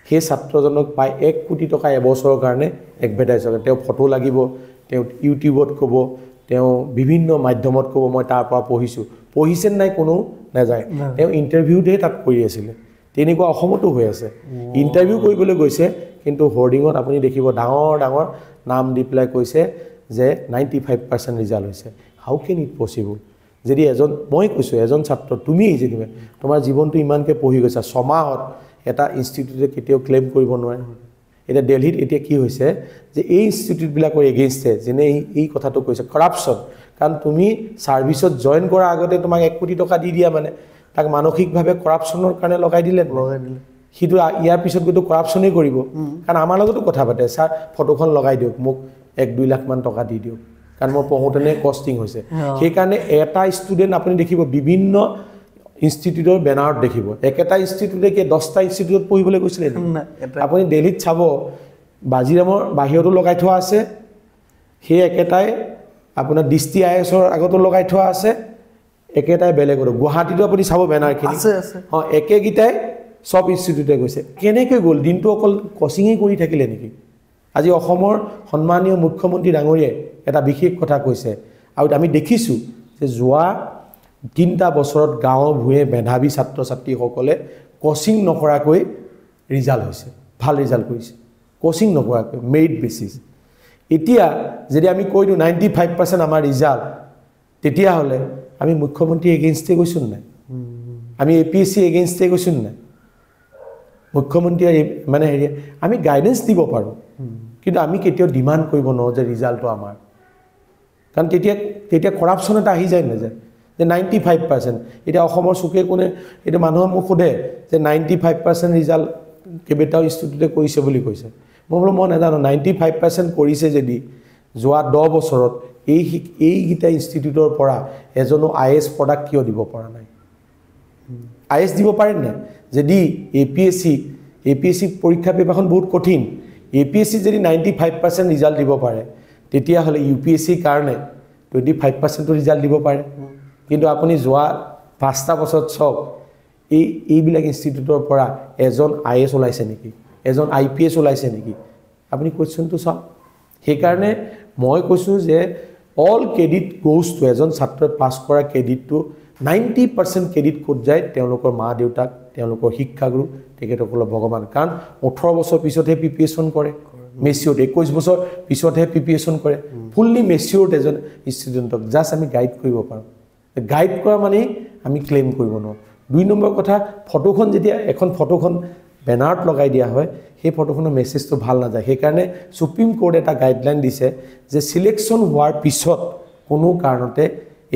সেই ছাত্ৰজনক প্ৰায় 1 কোটি টকা এবছৰৰ কাৰণে এডভাৰটাইজ কৰে তেওঁ ফটো লাগিব তেওঁ ইউটিউবত ক'ব তেওঁ বিভিন্ন মাধ্যমত ক'ব মই তাৰ পৰা পঢ়িছে নাই কোনো নাযায় তেওঁ ইণ্টাৰভিউতে তাত কৰি আছিলে তেনেকুৱা অসমতো হৈ আছে ইণ্টাৰভিউ কৰিবলৈ গৈছে কিন্তু হোৰ্ডিঙত আপুনি দেখিব ডাঙৰ নাম দি পেলাই কৈছে যে 95% ৰিজাল্ট হৈছে হাউ কেন ইট পচিবল যদি মই কৈছোঁ এজন ছাত্ৰ তুমি যেনিবা তোমাৰ জীৱনটো ইমানকৈ পঢ়ি গৈছা 6 মাহত এটা ইনষ্টিটিউটে কেতিয়াও ক্লেইম কৰিব নোৱাৰে এতিয়া দিল্লীত এতিয়া কি হৈছে যে এই ইনষ্টিটিউটবিলাকৰ এগেইনষ্টে যেনে এই কথাটো কৈছে কৰাপশ্যন কাৰণ তুমি ছাৰ্ভিচত জইন কৰাৰ আগতে তোমাক 1 কোটি টকা দি দিয়া মানে তাক মানসিকভাৱে কৰাপশ্যনৰ কাৰণে লগাই দিলে সিটো ইয়াৰ পিছত গৈতো কৰাপশ্যনেই কৰিব কাৰণ আমাৰ লগতো কথা পাতে ছাৰ ফটোখন লগাই দিয়ক মোক 1-2 লাখ মান টকা দি দিয়ক কাৰণ মই পঢ়োতেনে কষ্টিং হৈছে সেইকাৰণে এটা ষ্টুডেণ্ট আপুনি দেখিব বিভিন্ন ইনষ্টিটিউটৰ বেনাৰত দেখিব একেটা ইনষ্টিটিউটে কি 10টা ইনষ্টিটিউটত পঢ়িবলৈ গৈছিলে আপুনি দিল্লীত চাব বাজিৰামৰ বাহিৰতো লগাই থোৱা আছে সেই একেটাই আপোনাৰ ডিষ্টি আইএছৰ আগতো লগাই থোৱা আছে একেটাই বেলেগৰ গুৱাহাটীতো আপুনি চাব বেনাৰখিনি আছে আছে একেগিটাই সব ইনষ্টিটিউটে গৈছে কেনেকৈ গ'ল দিনটো অকল কোচিঙেই কৰি থাকিলে নেকি আজি অসমৰ সন্মানীয় মুখ্যমন্ত্ৰী ডাঙৰীয়াই এটা বিশেষ কথা কৈছে আৰু আমি দেখিছোঁ যে যোৱা 3টা বছৰত গাঁও ভূঞে মেধাৱী ছাত্ৰ ছাত্ৰীসকলে কোচিং নকৰাকৈ ৰিজাল্ট হৈছে ভাল ৰিজাল্ট কৰিছে কোচিং নকৰাকৈ মেৰিট বেচিছ এতিয়া যদি আমি কৈ দিওঁ 95% আমাৰ ৰিজাল্ট তেতিয়াহ'লে আমি মুখ্যমন্ত্ৰী এগেইনষ্টে গৈছোঁ নাই আমি APSC এগেইনষ্টে গৈছোঁ নাই মুখ্যমন্ত্ৰী মানে হেৰি আমি গাইডেন্স দিব পাৰোঁ কিন্তু আমি কেতিয়াও ডিমাণ্ড কৰিব নোৱাৰোঁ যে ৰিজাল্টটো আমাৰ কাৰণ তেতিয়া কৰাপশ্যন এটা আহি যায় নাযায় যে 95% এতিয়া অসমৰ চুকে কোনে এতিয়া মানুহৰ মোক সোধে যে 95% ৰিজাল্ট কেইবাটাও ইনষ্টিটিউটে কৰিছে বুলি কৈছে মই বোলো মই নাজানো 95% কৰিছে যদি যোৱা 10 বছৰত এইকেইটা ইনষ্টিটিউটৰ পৰা এজনো IAS প্ৰডাক্ট কিয় দিব পৰা নাই IAS দিব পাৰে নাই যদি APSC পৰীক্ষা পেপাৰখন বহুত কঠিন APSC যদি 95% ৰিজাল্ট দিব পাৰে তেতিয়াহ'লে UPSC কাৰণে 25% ৰিজাল্ট দিব পাৰে কিন্তু আপুনি যোৱা 5টা বছৰত চাওক এইবিলাক ইনষ্টিটিউটৰ পৰা এজন IAS ওলাইছে নেকি এজন IPS ওলাইছে নেকি আপুনি কোৱেশ্চনটো চাওক সেইকাৰণে মই কৈছোঁ যে অল ক্ৰেডিট গোজ টু এজন ছাত্ৰই পাছ কৰা ক্ৰেডিটটো 90% ক্ৰেডিট ক'ত যায় তেওঁলোকৰ মা দেউতাক তেওঁলোকৰ শিক্ষাগুৰু তেখেতসকলৰ ভগৱান কাৰণ 18 বছৰ পিছতহে প্ৰিপেৰেশ্যন কৰে মেচিয়ৰ্ড 21 বছৰ পিছতহে প্ৰিপেৰেশ্যন কৰে ফুললি মেচিয়ৰ্ড এজন ষ্টুডেণ্টক জাষ্ট আমি গাইড কৰিব পাৰোঁ গাইড কৰা মানেই আমি ক্লেইম কৰিব নোৱাৰোঁ 2 নম্বৰ কথা ফটোখন যেতিয়া এখন ফটোখন বেনাৰত লগাই দিয়া হয় সেই ফটোখনৰ মেছেজটো ভাল নাযায় সেইকাৰণে সুপ্ৰিম কোৰ্ট এটা গাইডলাইন দিছে যে সিলেকশ্যন হোৱাৰ পিছত কোনো কাৰণতে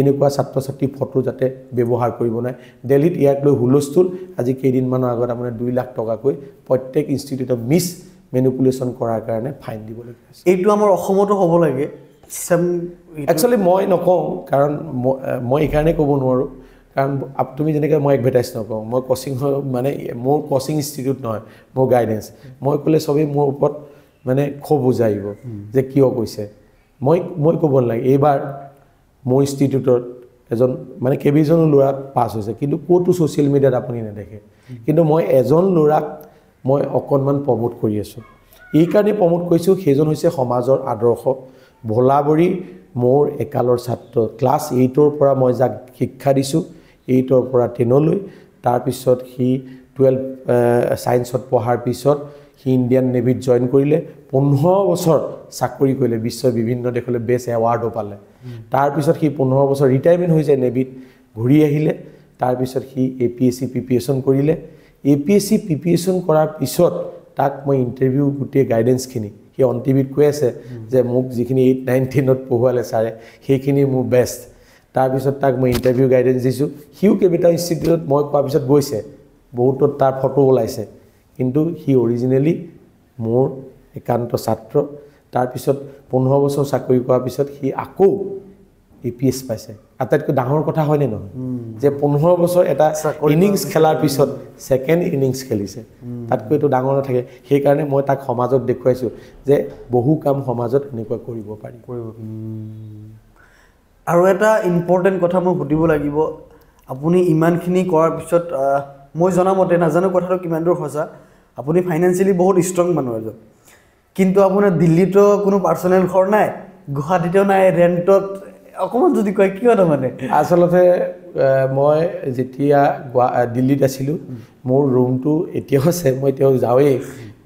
এনেকুৱা ছাত্ৰ ছাত্ৰী ফটো যাতে ব্যৱহাৰ কৰিব নাই দিল্লীত ইয়াক লৈ হুলস্থুল আজি কেইদিনমানৰ আগত আপোনাৰ 2 লাখ টকাকৈ প্ৰত্যেক ইনষ্টিটিউটত মিছ মেনিপুলেশ্যন কৰাৰ কাৰণে ফাইন দিবলগীয়া হৈছে এইটো আমাৰ অসমতো হ'ব লাগে একচুৱেলি মই নকওঁ কাৰণ মই এইকাৰণে ক'ব নোৱাৰোঁ কাৰণ তুমি যেনেকৈ মই এডভাৰটাইজ নকৰোঁ মই কোচিং মানে মোৰ কোচিং ইনষ্টিটিউট নহয় মোৰ গাইডেন্স মই ক'লে চবেই মোৰ ওপৰত মানে ক্ষোভ বুজাইব যে কিয় কৈছে মই ক'ব নালাগে এইবাৰ মোৰ ইনষ্টিটিউটত এজন মানে কেইবাজনো ল'ৰা পাছ হৈছে কিন্তু ক'তো ছ'চিয়েল মিডিয়াত আপুনি নেদেখে কিন্তু মই এজন ল'ৰাক মই অকণমান প্ৰমোট কৰি আছোঁ এইকাৰণে প্ৰমোট কৰিছোঁ সেইজন হৈছে সমাজৰ আদৰ্শ ভোলাবৰী মোৰ একালৰ ছাত্ৰ ক্লাছ 8ৰ পৰা মই যাক শিক্ষা দিছোঁ 8ৰ পৰা 10লৈ তাৰপিছত সি 12 ছায়েন্সত পঢ়াৰ পিছত সি ইণ্ডিয়ান নেভিত জইন কৰিলে 15 বছৰ চাকৰি কৰিলে বিশ্বৰ বিভিন্ন দেশলৈ বেষ্ট এৱাৰ্ডো পালে তাৰপিছত সি 15 বছৰ ৰিটায়াৰমেণ্ট হৈ যায় নেভিত ঘূৰি আহিলে তাৰপিছত সি APSC প্ৰিপেৰেশ্যন কৰিলে APSC প্ৰিপেৰেশ্যন কৰাৰ পিছত তাক মই ইণ্টাৰভিউ গোটেই গাইডেন্সখিনি সি অন টিভিত কৈ আছে যে মোক যিখিনি 8, 9, 10ত পঢ়ুৱালে ছাৰে সেইখিনি মোৰ বেষ্ট তাৰপিছত তাক মই ইণ্টাৰভিউ গাইডেন্স দিছোঁ সিও কেইবাটাও ইনষ্টিটিউটত মই কোৱাৰ পিছত গৈছে বহুতত তাৰ ফটো ওলাইছে কিন্তু সি অৰিজিনেলি মোৰ একান্ত ছাত্ৰ তাৰপিছত 15 বছৰ চাকৰি কৰাৰ পিছত সি আকৌ APS পাইছে আটাইতকৈ ডাঙৰ কথা হয়নে নহয় যে 15 বছৰ এটা ইনিংছ খেলাৰ পিছত ছেকেণ্ড ইনিংছ খেলিছে তাতকৈ এইটো ডাঙৰ নাথাকে সেইকাৰণে মই তাক সমাজত দেখুৱাইছোঁ যে বহু কাম সমাজত এনেকুৱা কৰিব পাৰি আৰু এটা ইম্পৰ্টেণ্ট কথা মই সুধিব লাগিব আপুনি ইমানখিনি কৰাৰ পিছত মই জনামতে নাজানো কথাটো কিমান দূৰ সঁচা আপুনি ফাইনেন্সিয়েলি বহুত ষ্ট্ৰং মানুহ এজন কিন্তু আপোনাৰ দিল্লীতো কোনো পাৰ্চনেল ঘৰ নাই গুৱাহাটীতো নাই ৰেণ্টত অকণমান যদি কয় কিয় তাৰমানে আচলতে মই যেতিয়া দিল্লীত আছিলোঁ মোৰ ৰুমটো এতিয়াও আছে মই এতিয়াও যাওঁৱেই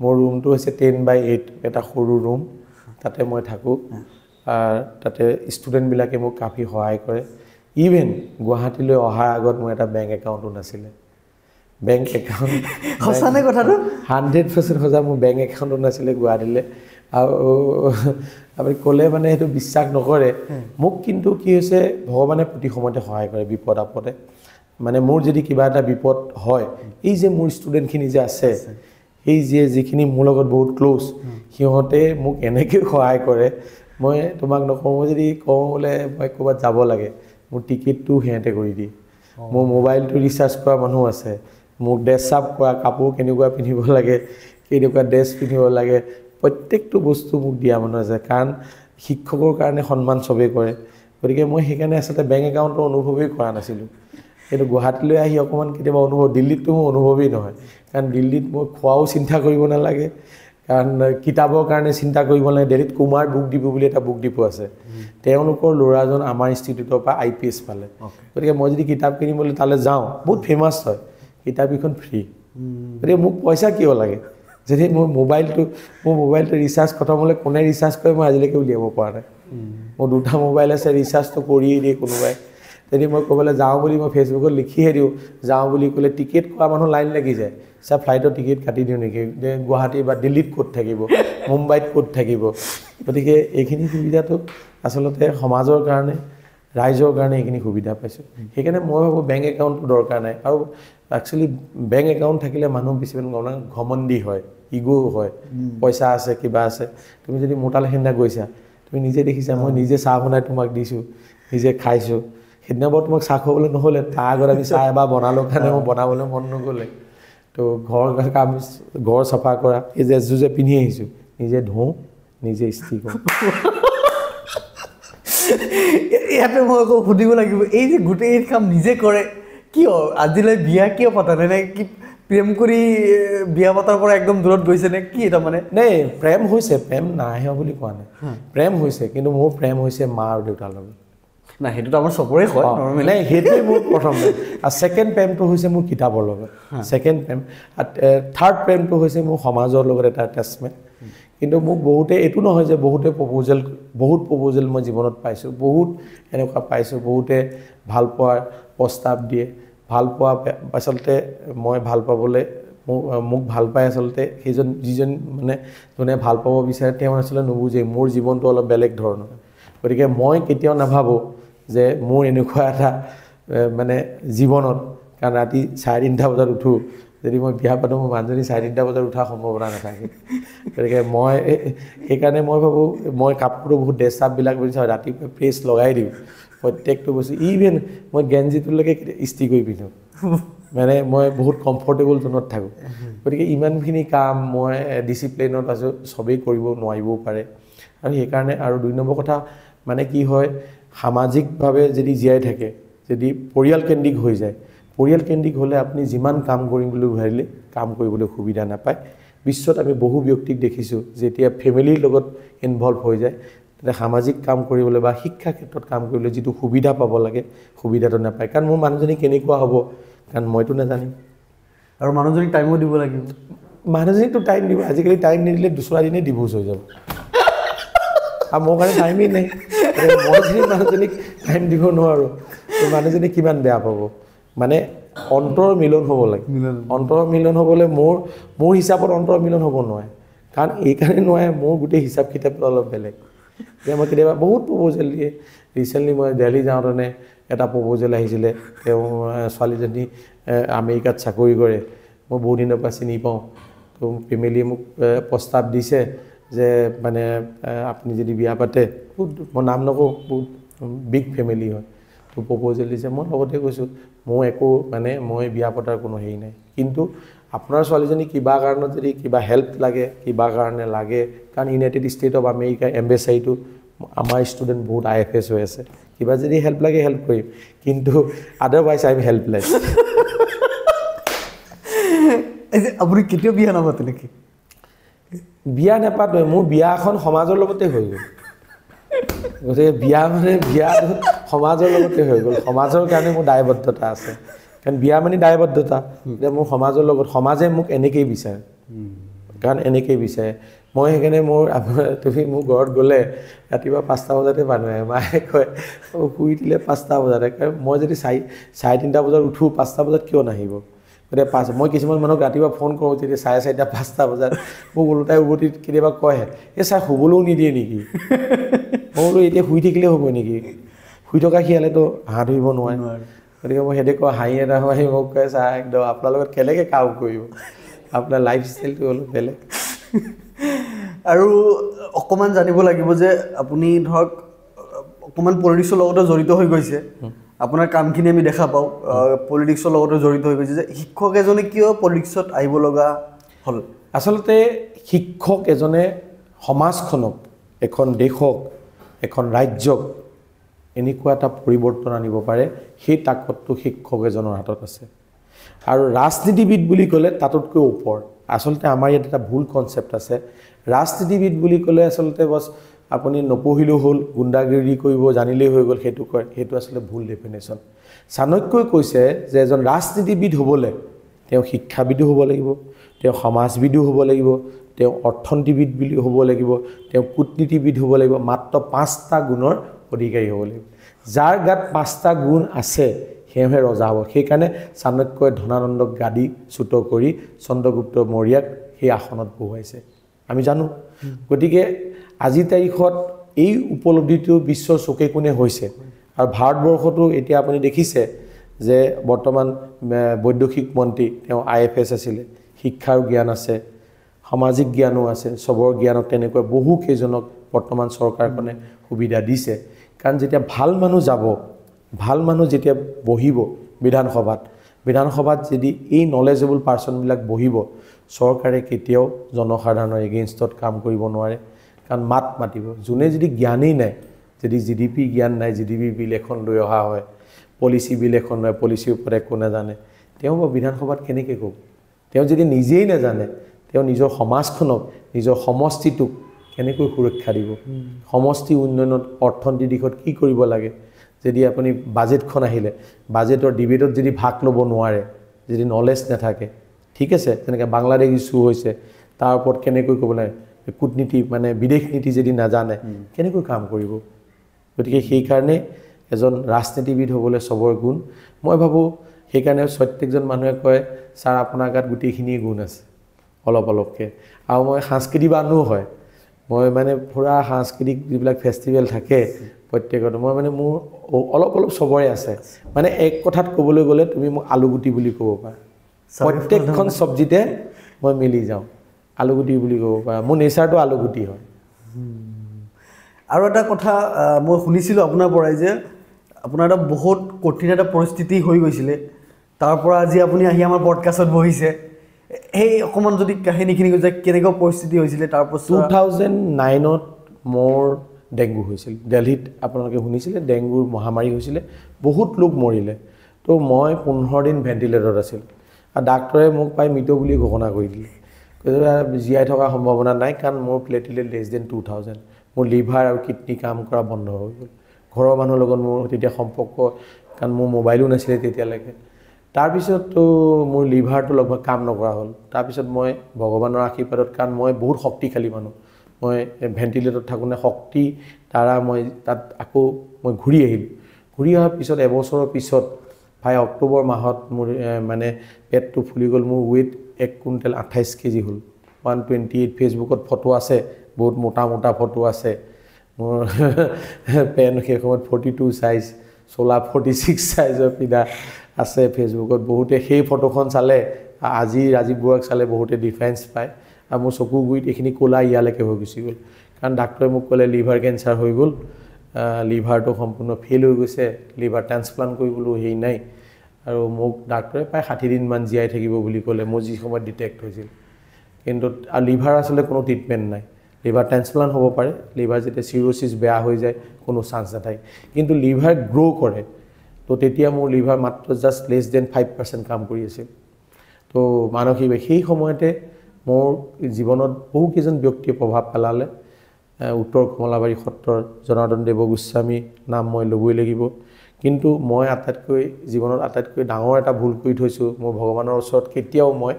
মোৰ ৰুমটো হৈছে 10/8 এটা সৰু ৰুম তাতে মই থাকোঁ তাতে ষ্টুডেণ্টবিলাকে মোক কাফি সহায় কৰে ইভেন গুৱাহাটীলৈ অহাৰ আগত মোৰ এটা বেংক একাউণ্টো নাছিলে বেংক একাউণ্ট সঁচানে কথাটো 100% সঁচা মোৰ বেংক একাউণ্টো নাছিলে গুৱাহাটীলৈ আৰু আপুনি ক'লে মানে সেইটো বিশ্বাস নকৰে মোক কিন্তু কি হৈছে ভগৱানে প্ৰতি সময়তে সহায় কৰে বিপদ আপদে মানে মোৰ যদি কিবা এটা বিপদ হয় এই যে মোৰ ষ্টুডেণ্টখিনি যে আছে এই যিখিনি মোৰ লগত বহুত ক্লোজ সিহঁতে মোক এনেকৈ সহায় কৰে মই তোমাক নকওঁ যদি কওঁ বোলে মই ক'ৰবাত যাব লাগে মোৰ টিকেটটো সিহঁতে কৰি দিয়ে মোৰ মোবাইলটো ৰিচাৰ্জ কৰা মানুহ আছে মোক ড্ৰেছ আপ কৰা কাপোৰ কেনেকুৱা পিন্ধিব লাগে কেনেকুৱা ড্ৰেছ পিন্ধিব লাগে প্ৰত্যেকটো বস্তু মোক দিয়া মানুহ আছে কাৰণ শিক্ষকৰ কাৰণে সন্মান চবেই কৰে গতিকে মই সেইকাৰণে আচলতে বেংক একাউণ্টৰ অনুভৱেই কৰা নাছিলোঁ কিন্তু গুৱাহাটীলৈ আহি অকণমান কেতিয়াবা অনুভৱ দিল্লীততো মোৰ অনুভৱেই নহয় কাৰণ দিল্লীত মই খোৱাও চিন্তা কৰিব নালাগে কাৰণ কিতাপৰ কাৰণে চিন্তা কৰিব নালাগে দিল্লীত কুমাৰ বুক ডিপো বুলি এটা বুক ডিপো আছে তেওঁলোকৰ ল'ৰাজন আমাৰ ইনষ্টিটিউটৰ পৰা IPS পালে গতিকে মই যদি কিতাপ কিনিবলৈ তালৈ যাওঁ বহুত ফেমাছ হয় কিতাপকেইখন ফ্ৰী গতিকে মোক পইচা কিয় লাগে যদি মোৰ মোবাইলটো ৰিচাৰ্জ খতম হ'লে কোনে ৰিচাৰ্জ কৰে মই আজিলৈকে উলিয়াব পৰা নাই মোৰ দুটা মোবাইল আছে ৰিচাৰ্জটো কৰিয়েই দিয়ে কোনোবাই যদি মই ক'বলৈ যাওঁ বুলি মই ফেচবুকত লিখিহে দিওঁ যাওঁ বুলি ক'লে টিকেট কৰা মানুহ লাইন লাগি যায় চব ফ্লাইটৰ টিকেট কাটি দিওঁ নেকি গুৱাহাটী বা দিল্লীত ক'ত থাকিব মুম্বাইত ক'ত থাকিব গতিকে এইখিনি সুবিধাটো আচলতে সমাজৰ কাৰণে ৰাইজৰ কাৰণে এইখিনি সুবিধা পাইছোঁ সেইকাৰণে মই ভাবোঁ বেংক একাউণ্টটো দৰকাৰ নাই আৰু একচুৱেলি বেংক একাউণ্ট থাকিলে মানুহ বেছিমান ঘমণ্ডি হয় ইগো হয় পইচা আছে কিবা আছে তুমি যদি মোটাল সেইদিনা গৈছা তুমি নিজে দেখিছা মই নিজে চাহ বনাই তোমাক দিছোঁ নিজে খাইছোঁ সেইদিনা বাৰু তোমাক চাহ খুৱাবলৈ নহ'লে তাৰ আগত আমি চাহ এবাৰ বনালোঁ কাৰণে মই বনাবলৈ মন নগ'লে তো ঘৰ চাফা কৰা এই যে এযোৰ যে পিন্ধি আহিছোঁ নিজে ধুওঁ নিজে ইস্ত্ৰি কৰোঁ ইয়াতে মই আকৌ সুধিব লাগিব এই যে গোটেই কাম নিজে কৰে কিয় আজিলৈ বিয়া কিয় পতা নাই নে কি প্ৰেম কৰি বিয়া পতাৰ পৰা একদম দূৰত গৈছে নে কি এটা মানে নাই প্ৰেম হৈছে প্ৰেম নাহে বুলি কোৱা নাই প্ৰেম হৈছে কিন্তু মোৰ প্ৰেম হৈছে মা আৰু দেউতাৰ লগত না সেইটোতো আমাৰ চবৰে হয় নৰ্মেলি নাই সেইটোৱে মোৰ প্ৰথম প্ৰেম আৰু ছেকেণ্ড প্ৰেমটো হৈছে মোৰ কিতাপৰ লগত ছেকেণ্ড প্ৰেম থাৰ্ড প্ৰেমটো হৈছে মোৰ সমাজৰ লগত এটা এটাচমেণ্ট কিন্তু মোক বহুতে এইটো নহয় যে বহুত প্ৰপ'জেল মই জীৱনত পাইছোঁ বহুত এনেকুৱা পাইছোঁ বহুতে ভাল পোৱাৰ প্ৰস্তাৱ দিয়ে ভাল পোৱা আচলতে মই ভাল পাবলৈ মোক ভাল পায় আচলতে যিজন মানে যোনে ভাল পাব বিচাৰে তেওঁ আচলতে নুবুজে মোৰ জীৱনটো অলপ বেলেগ ধৰণৰ গতিকে মই কেতিয়াও নাভাবোঁ যে মোৰ এনেকুৱা এটা মানে জীৱনত কাৰণ ৰাতি 3:30 বজাত উঠোঁ যদি মই বিয়া পাতোঁ মোৰ মানুহজনী 3:30 বজাত উঠাৰ সম্ভাৱনা নাথাকে গতিকে মই সেইকাৰণে মই ভাবোঁ মই কাপোৰটো বহুত ড্ৰেছ আপবিলাক বুলি চাওঁ ৰাতিপুৱা প্ৰেছ লগাই দিওঁ প্ৰত্যেকটো বস্তু ইভেন মই গেঞ্জিটোলৈকে ইস্ত্ৰি কৰি পিন্ধোঁ মানে মই বহুত কমফৰ্টেবল জোনত থাকোঁ গতিকে ইমানখিনি কাম মই ডিচিপ্লিনত আছোঁ চবেই কৰিব নোৱাৰিবও পাৰে আৰু সেইকাৰণে আৰু 2 নম্বৰ কথা মানে কি হয় সামাজিকভাৱে যদি জীয়াই থাকে যদি পৰিয়ালকেন্দ্ৰিক হৈ যায় পৰিয়ালকেন্দ্ৰিক হ'লে আপুনি যিমান কাম কৰিম বুলি ভাবিলে কাম কৰিবলৈ সুবিধা নাপায় বিশ্বত আমি বহু ব্যক্তিক দেখিছোঁ যেতিয়া ফেমিলিৰ লগত ইনভলভ হৈ যায় তেতিয়া সামাজিক কাম কৰিবলৈ বা শিক্ষা ক্ষেত্ৰত কাম কৰিবলৈ যিটো সুবিধা পাব লাগে সুবিধাটো নাপায় কাৰণ মোৰ মানুহজনী কেনেকুৱা হ'ব কাৰণ মইতো নাজানিম আৰু মানুহজনীক টাইমো দিব লাগিব মানুহজনীকতো টাইম দিব আজিকালি টাইম নিদিলে দুচৰা দিনেই ডিভোৰ্চ হৈ যাব আৰু মোৰ কাৰণে টাইমেই নাই মই যদি মানুহজনীক টাইম দিব নোৱাৰোঁ তো মানুহজনী কিমান বেয়া পাব মানে অন্তৰ মিলন হ'ব লাগে অন্তৰ মিলন হ'বলৈ মোৰ হিচাপত অন্তৰ মিলন হ'ব নোৱাৰে কাৰণ এইকাৰণে নোৱাৰে মোৰ গোটেই হিচাপ কিতাপটো অলপ বেলেগ এতিয়া মই কেতিয়াবা বহুত প্ৰপ'জেল দিয়ে ৰিচেণ্টলি মই দিল্লী যাওঁতেনে এটা প্ৰপ'জেল আহিছিলে তেওঁ ছোৱালীজনী আমেৰিকাত চাকৰি কৰে মই বহুত দিনৰ পৰা চিনি পাওঁ তো ফেমিলিয়ে মোক প্ৰস্তাৱ দিছে যে মানে আপুনি যদি বিয়া পাতে বহুত মই নাম নকওঁ বহুত বিগ ফেমিলি হয় তো প্ৰপ'জেল দিছে মই লগতে কৈছোঁ মোৰ একো মানে মই বিয়া পতাৰ কোনো হেৰি নাই কিন্তু আপোনাৰ ছোৱালীজনী কিবা কাৰণত যদি কিবা হেল্প লাগে কিবা কাৰণে লাগে কাৰণ ইউনাইটেড ষ্টেট অফ আমেৰিকা এম্বেচাৰীটো আমাৰ ষ্টুডেণ্ট বহুত IFS হৈ আছে কিবা যদি হেল্প লাগে হেল্প কৰিম কিন্তু আদাৰৱাইজ আই এম হেল্পলেছ আপুনি কেতিয়াও বিয়া নাপাতে নেকি বিয়া নাপাতোৱে মোৰ বিয়া এখন সমাজৰ লগতে হৈ গ'ল গতিকে বিয়া সমাজৰ লগতে হৈ গ'ল সমাজৰ কাৰণে মোৰ দায়বদ্ধতা আছে কাৰণ বিয়া মানে দায়বদ্ধতা যে মোৰ সমাজৰ লগত সমাজে মোক এনেকেই বিচাৰে কাৰণ এনেকেই বিচাৰে মই সেইকাৰণে তুমি মোৰ ঘৰত গ'লে ৰাতিপুৱা 5টা বজাতে মানুহে মায়ে কয় শুই দিলে 5টা বজাতে মই যদি 3:30 বজাত উঠোঁ 5টা বজাত কিয় নাহিব গতিকে মই কিছুমান মানুহক ৰাতিপুৱা ফোন কৰোঁ তেতিয়া 4:30 5টা বজাত মোক ওলোটাই উভতি কেতিয়াবা কয়হে এই ছাৰ শুবলৈও নিদিয়ে নেকি মই বোলো এতিয়া শুই থাকিলে হ'ব নেকি শুই থকা শিয়ালেতো হাঁহ ধৰিব নোৱাৰে গতিকে মই সেইদে কওঁ হাঁহি এটা হয় মোক কয় ছাৰ একদম আপোনাৰ লগত কেনেকৈ কাম কৰিব আপোনাৰ লাইফষ্টাইলটো অলপ বেলেগ আৰু অকণমান জানিব লাগিব যে আপুনি ধৰক অকণমান পলিটিক্সৰ লগতে জড়িত হৈ গৈছে আপোনাৰ কামখিনি আমি দেখা পাওঁ পলিটিক্সৰ লগতে জড়িত হৈ গৈছে যে শিক্ষক এজনে কিয় পলিটিক্সত আহিব লগা হ'ল আচলতে শিক্ষক এজনে সমাজখনক এখন দেশক এখন ৰাজ্যক এনেকুৱা এটা পৰিৱৰ্তন আনিব পাৰে সেই তাকতটো শিক্ষক এজনৰ হাতত আছে আৰু ৰাজনীতিবিদ বুলি ক'লে তাতকৈ ওপৰ আচলতে আমাৰ ইয়াত এটা ভুল কনচেপ্ট আছে ৰাজনীতিবিদ বুলি ক'লে আচলতে বস আপুনি নপঢ়িলেও হ'ল গুণ্ডাগিৰি কৰিব জানিলেই হৈ গ'ল সেইটো কয় সেইটো আচলতে ভুল ডেফিনেশ্যন চাণক্যই কৈছে যে এজন ৰাজনীতিবিদ হ'বলৈ তেওঁ শিক্ষাবিদো হ'ব লাগিব তেওঁ সমাজবিদো হ'ব লাগিব তেওঁ অৰ্থনীতিবিদ বুলি হ'ব লাগিব তেওঁ কূটনীতিবিদ হ'ব লাগিব মাত্ৰ 5টা গুণৰ অধিকাৰী হ'ব লাগিব যাৰ গাত 5টা গুণ আছে সেয়েহে ৰজা হ'ব সেইকাৰণে চাণক্যই ধনানন্দক গাদী চুত কৰি চন্দ্ৰগুপ্ত মৌৰ্যক সেই আসনত বহুৱাইছে আমি জানো গতিকে আজি তাৰিখত এই উপলব্ধিটো বিশ্বৰ চুকে কোণে হৈছে আৰু ভাৰতবৰ্ষতো এতিয়া আপুনি দেখিছে যে বৰ্তমান বৈদেশিক মন্ত্ৰী তেওঁ IFS আছিলে শিক্ষাৰ জ্ঞান আছে সামাজিক জ্ঞানো আছে সবৰ জ্ঞানক তেনেকৈ বহু কেইজনক বৰ্তমান চৰকাৰখনে সুবিধা দিছে কাৰণ যেতিয়া ভাল মানুহ যাব ভাল মানুহ যেতিয়া বহিব বিধানসভাত যদি এই নলেজেবল পাৰ্চনবিলাক বহিব চৰকাৰে কেতিয়াও জনসাধাৰণৰ এগেইনষ্টত কাম কৰিব নোৱাৰে কাৰণ মাত মাতিব যোনে যদি জ্ঞানেই নাই যদি GDP জ্ঞান নাই GDP বিল এখন লৈ অহা হয় পলিচি বিল এখন নাই পলিচিৰ ওপৰত একো নাজানে তেওঁ বিধানসভাত কেনেকৈ ক'ব তেওঁ যদি নিজেই নাজানে তেওঁ নিজৰ সমাজখনক নিজৰ সমষ্টিটোক কেনেকৈ সুৰক্ষা দিব সমষ্টি উন্নয়নত অৰ্থনীতি দিশত কি কৰিব লাগে যদি আপুনি বাজেটখন আহিলে বাজেটৰ ডিবেটত যদি ভাগ ল'ব নোৱাৰে যদি নলেজ নাথাকে ঠিক আছে যেনেকৈ বাংলাদেশ ইছ্যু হৈছে তাৰ ওপৰত কেনেকৈ ক'ব লাগে কূটনীতি মানে বিদেশ নীতি যদি নাজানে কেনেকৈ কাম কৰিব গতিকে সেইকাৰণে এজন ৰাজনীতিবিদ হ'বলৈ সবৰ গুণ মই ভাবোঁ সেইকাৰণে প্ৰত্যেকজন মানুহে কয় ছাৰ আপোনাৰ গাত গোটেইখিনি গুণ আছে অলপ অলপকৈ আৰু মই সাংস্কৃতিবানো হয় মই মানে পুৰা সাংস্কৃতিক যিবিলাক ফেষ্টিভেল থাকে প্ৰত্যেকত মই মানে মোৰ অলপ অলপ সবৰে আছে মানে এক কথাত ক'বলৈ গ'লে তুমি মোক আলুগুটি বুলি ক'ব পাৰা প্ৰত্যেকখন চব্জিতে মই মিলি যাওঁ আলুগুটি বুলি ক'ব পাৰা মোৰ নেচাৰটো আলুগুটি হয় আৰু এটা কথা মই শুনিছিলোঁ আপোনাৰ পৰাই যে আপোনাৰ এটা বহুত কঠিন এটা পৰিস্থিতি হৈ গৈছিলে তাৰ পৰা আজি আপুনি আহি আমাৰ পডকাষ্টত বহিছে সেই অকণমান যদি কাহিনীখিনি যে কেনেকুৱা পৰিস্থিতি হৈছিলে তাৰপাছত 2009ত মোৰ ডেংগু হৈছিল দিল্লীত আপোনালোকে শুনিছিলে ডেংগুৰ মহামাৰী হৈছিলে বহুত লোক মৰিলে তো মই 15 দিন ভেণ্টিলেটৰত আছিলোঁ আৰু ডাক্তৰে মোক পাই মৃত বুলি ঘোষণা কৰি দিলে জীয়াই থকাৰ সম্ভাৱনা নাই কাৰণ মোৰ প্লেটলেট লেছ দেন 2000 মোৰ লিভাৰ আৰু কিডনি কাম কৰা বন্ধ হৈ গ'ল ঘৰৰ মানুহৰ লগত মোৰ তেতিয়া সম্পৰ্ক কাৰণ মোৰ মোবাইলো নাছিলে তেতিয়ালৈকে তাৰপিছততো মোৰ লিভাৰটো লগভগ কাম নকৰা হ'ল তাৰপিছত মই ভগৱানৰ আশীৰ্বাদত কাৰণ মই বহুত শক্তিশালী মানুহ মই ভেণ্টিলেটৰত থাকোঁতে শক্তি দ্বাৰা মই তাত আকৌ মই ঘূৰি আহিলোঁ ঘূৰি অহাৰ পিছত এবছৰৰ পিছত প্ৰায় অক্টোবৰ মাহত মোৰ মানে পেটটো ফুলি গ'ল মোৰ ৱেইট 1 কুইণ্টেল 28 কেজি হ'ল 128 ফেচবুকত ফটো আছে বহুত মোটা মোটা ফটো আছে মোৰ পেন সেই সময়ত 42 চাইজ চোলা 46 চাইজৰ পিন্ধা আছে ফেচবুকত বহুতে সেই ফটোখন চালে আজি ৰাজীৱ বৰুৱাক চালে বহুতে ডিফাৰেঞ্চ পায় আৰু মোৰ চকু গুৰিত এইখিনি ক'লা ইয়ালৈকে হৈ গুচি গ'ল কাৰণ ডাক্তৰে মোক ক'লে লিভাৰ কেঞ্চাৰ হৈ গ'ল লিভাৰটো সম্পূৰ্ণ ফেইল হৈ গৈছে লিভাৰ ট্ৰান্সপ্লান্ট কৰিবলৈ হেৰি নাই আৰু মোক ডাক্তৰে প্ৰায় 60 দিনমান জীয়াই থাকিব বুলি ক'লে মোৰ যি সময়ত ডিটেক্ট হৈছিল কিন্তু লিভাৰ আচলতে কোনো ট্ৰিটমেণ্ট নাই লিভাৰ ট্ৰান্সপ্লান্ট হ'ব পাৰে লিভাৰ যেতিয়া চিৰোচিছ বেয়া হৈ যায় কোনো চান্স নাথাকে কিন্তু লিভাৰ গ্ৰ' কৰে তো তেতিয়া মোৰ লিভাৰ মাত্ৰ জাষ্ট লেছ দেন 5% কাম কৰি আছিল তো মানসিকভাৱে সেই সময়তে মোৰ জীৱনত বহু কেইজন ব্যক্তিয়ে প্ৰভাৱ পেলালে উত্তৰ কমলাবাৰী সত্ৰৰ জনাৰ্দন দেৱ গোস্বামী নাম মই ল'বই লাগিব কিন্তু মই জীৱনত আটাইতকৈ ডাঙৰ এটা ভুল কৰি থৈছোঁ মোৰ ভগৱানৰ ওচৰত কেতিয়াও মই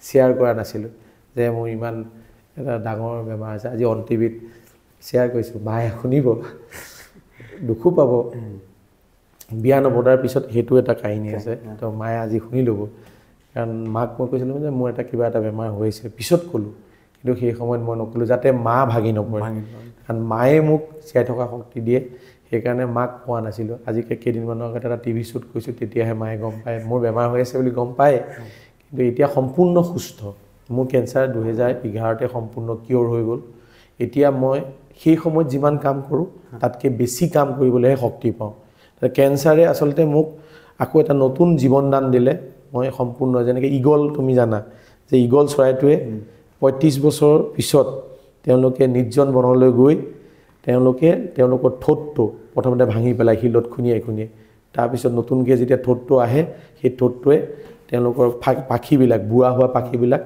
শ্বেয়াৰ কৰা নাছিলোঁ যে মোৰ ইমান এটা ডাঙৰ বেমাৰ আছে আজি অন টিভিত শ্বেয়াৰ কৰিছোঁ মায়ে শুনিব দুখো পাব বিয়া নপতাৰ পিছত সেইটো এটা কাহিনী আছে তো মায়ে আজি শুনি ল'ব কাৰণ মাক মই কৈছিলোঁ যে মোৰ এটা কিবা এটা বেমাৰ হৈছে পিছত ক'লোঁ কিন্তু সেই সময়ত মই নক'লোঁ যাতে মা ভাগি নপৰে কাৰণ মায়ে মোক জীয়াই থকা শক্তি দিয়ে সেইকাৰণে মাক কোৱা নাছিলোঁ আজিকে কেইদিনমানৰ আগত এটা টিভি শ্বুট কৰিছোঁ তেতিয়াহে মায়ে গম পায় মোৰ বেমাৰ হৈ আছে বুলি গম পায় কিন্তু এতিয়া সম্পূৰ্ণ সুস্থ মোৰ কেঞ্চাৰ 2011তে সম্পূৰ্ণ কিয়ৰ হৈ গ'ল এতিয়া মই সেই সময়ত যিমান কাম কৰোঁ তাতকৈ বেছি কাম কৰিবলৈহে শক্তি পাওঁ কেঞ্চাৰে আচলতে মোক আকৌ এটা নতুন জীৱন দান দিলে মই সম্পূৰ্ণ যেনেকৈ ঈগল তুমি জানা যে ঈগল চৰাইটোৱে 35 বছৰ পিছত তেওঁলোকে নিৰ্জন বনলৈ গৈ তেওঁলোকৰ ঠোঁটটো প্ৰথমতে ভাঙি পেলাই শিলত খুনিয়াই তাৰপিছত নতুনকৈ যেতিয়া ঠোঁটটো আহে সেই ঠোঁটটোৱে তেওঁলোকৰ পাখিবিলাক বুঢ়া হোৱা পাখিবিলাক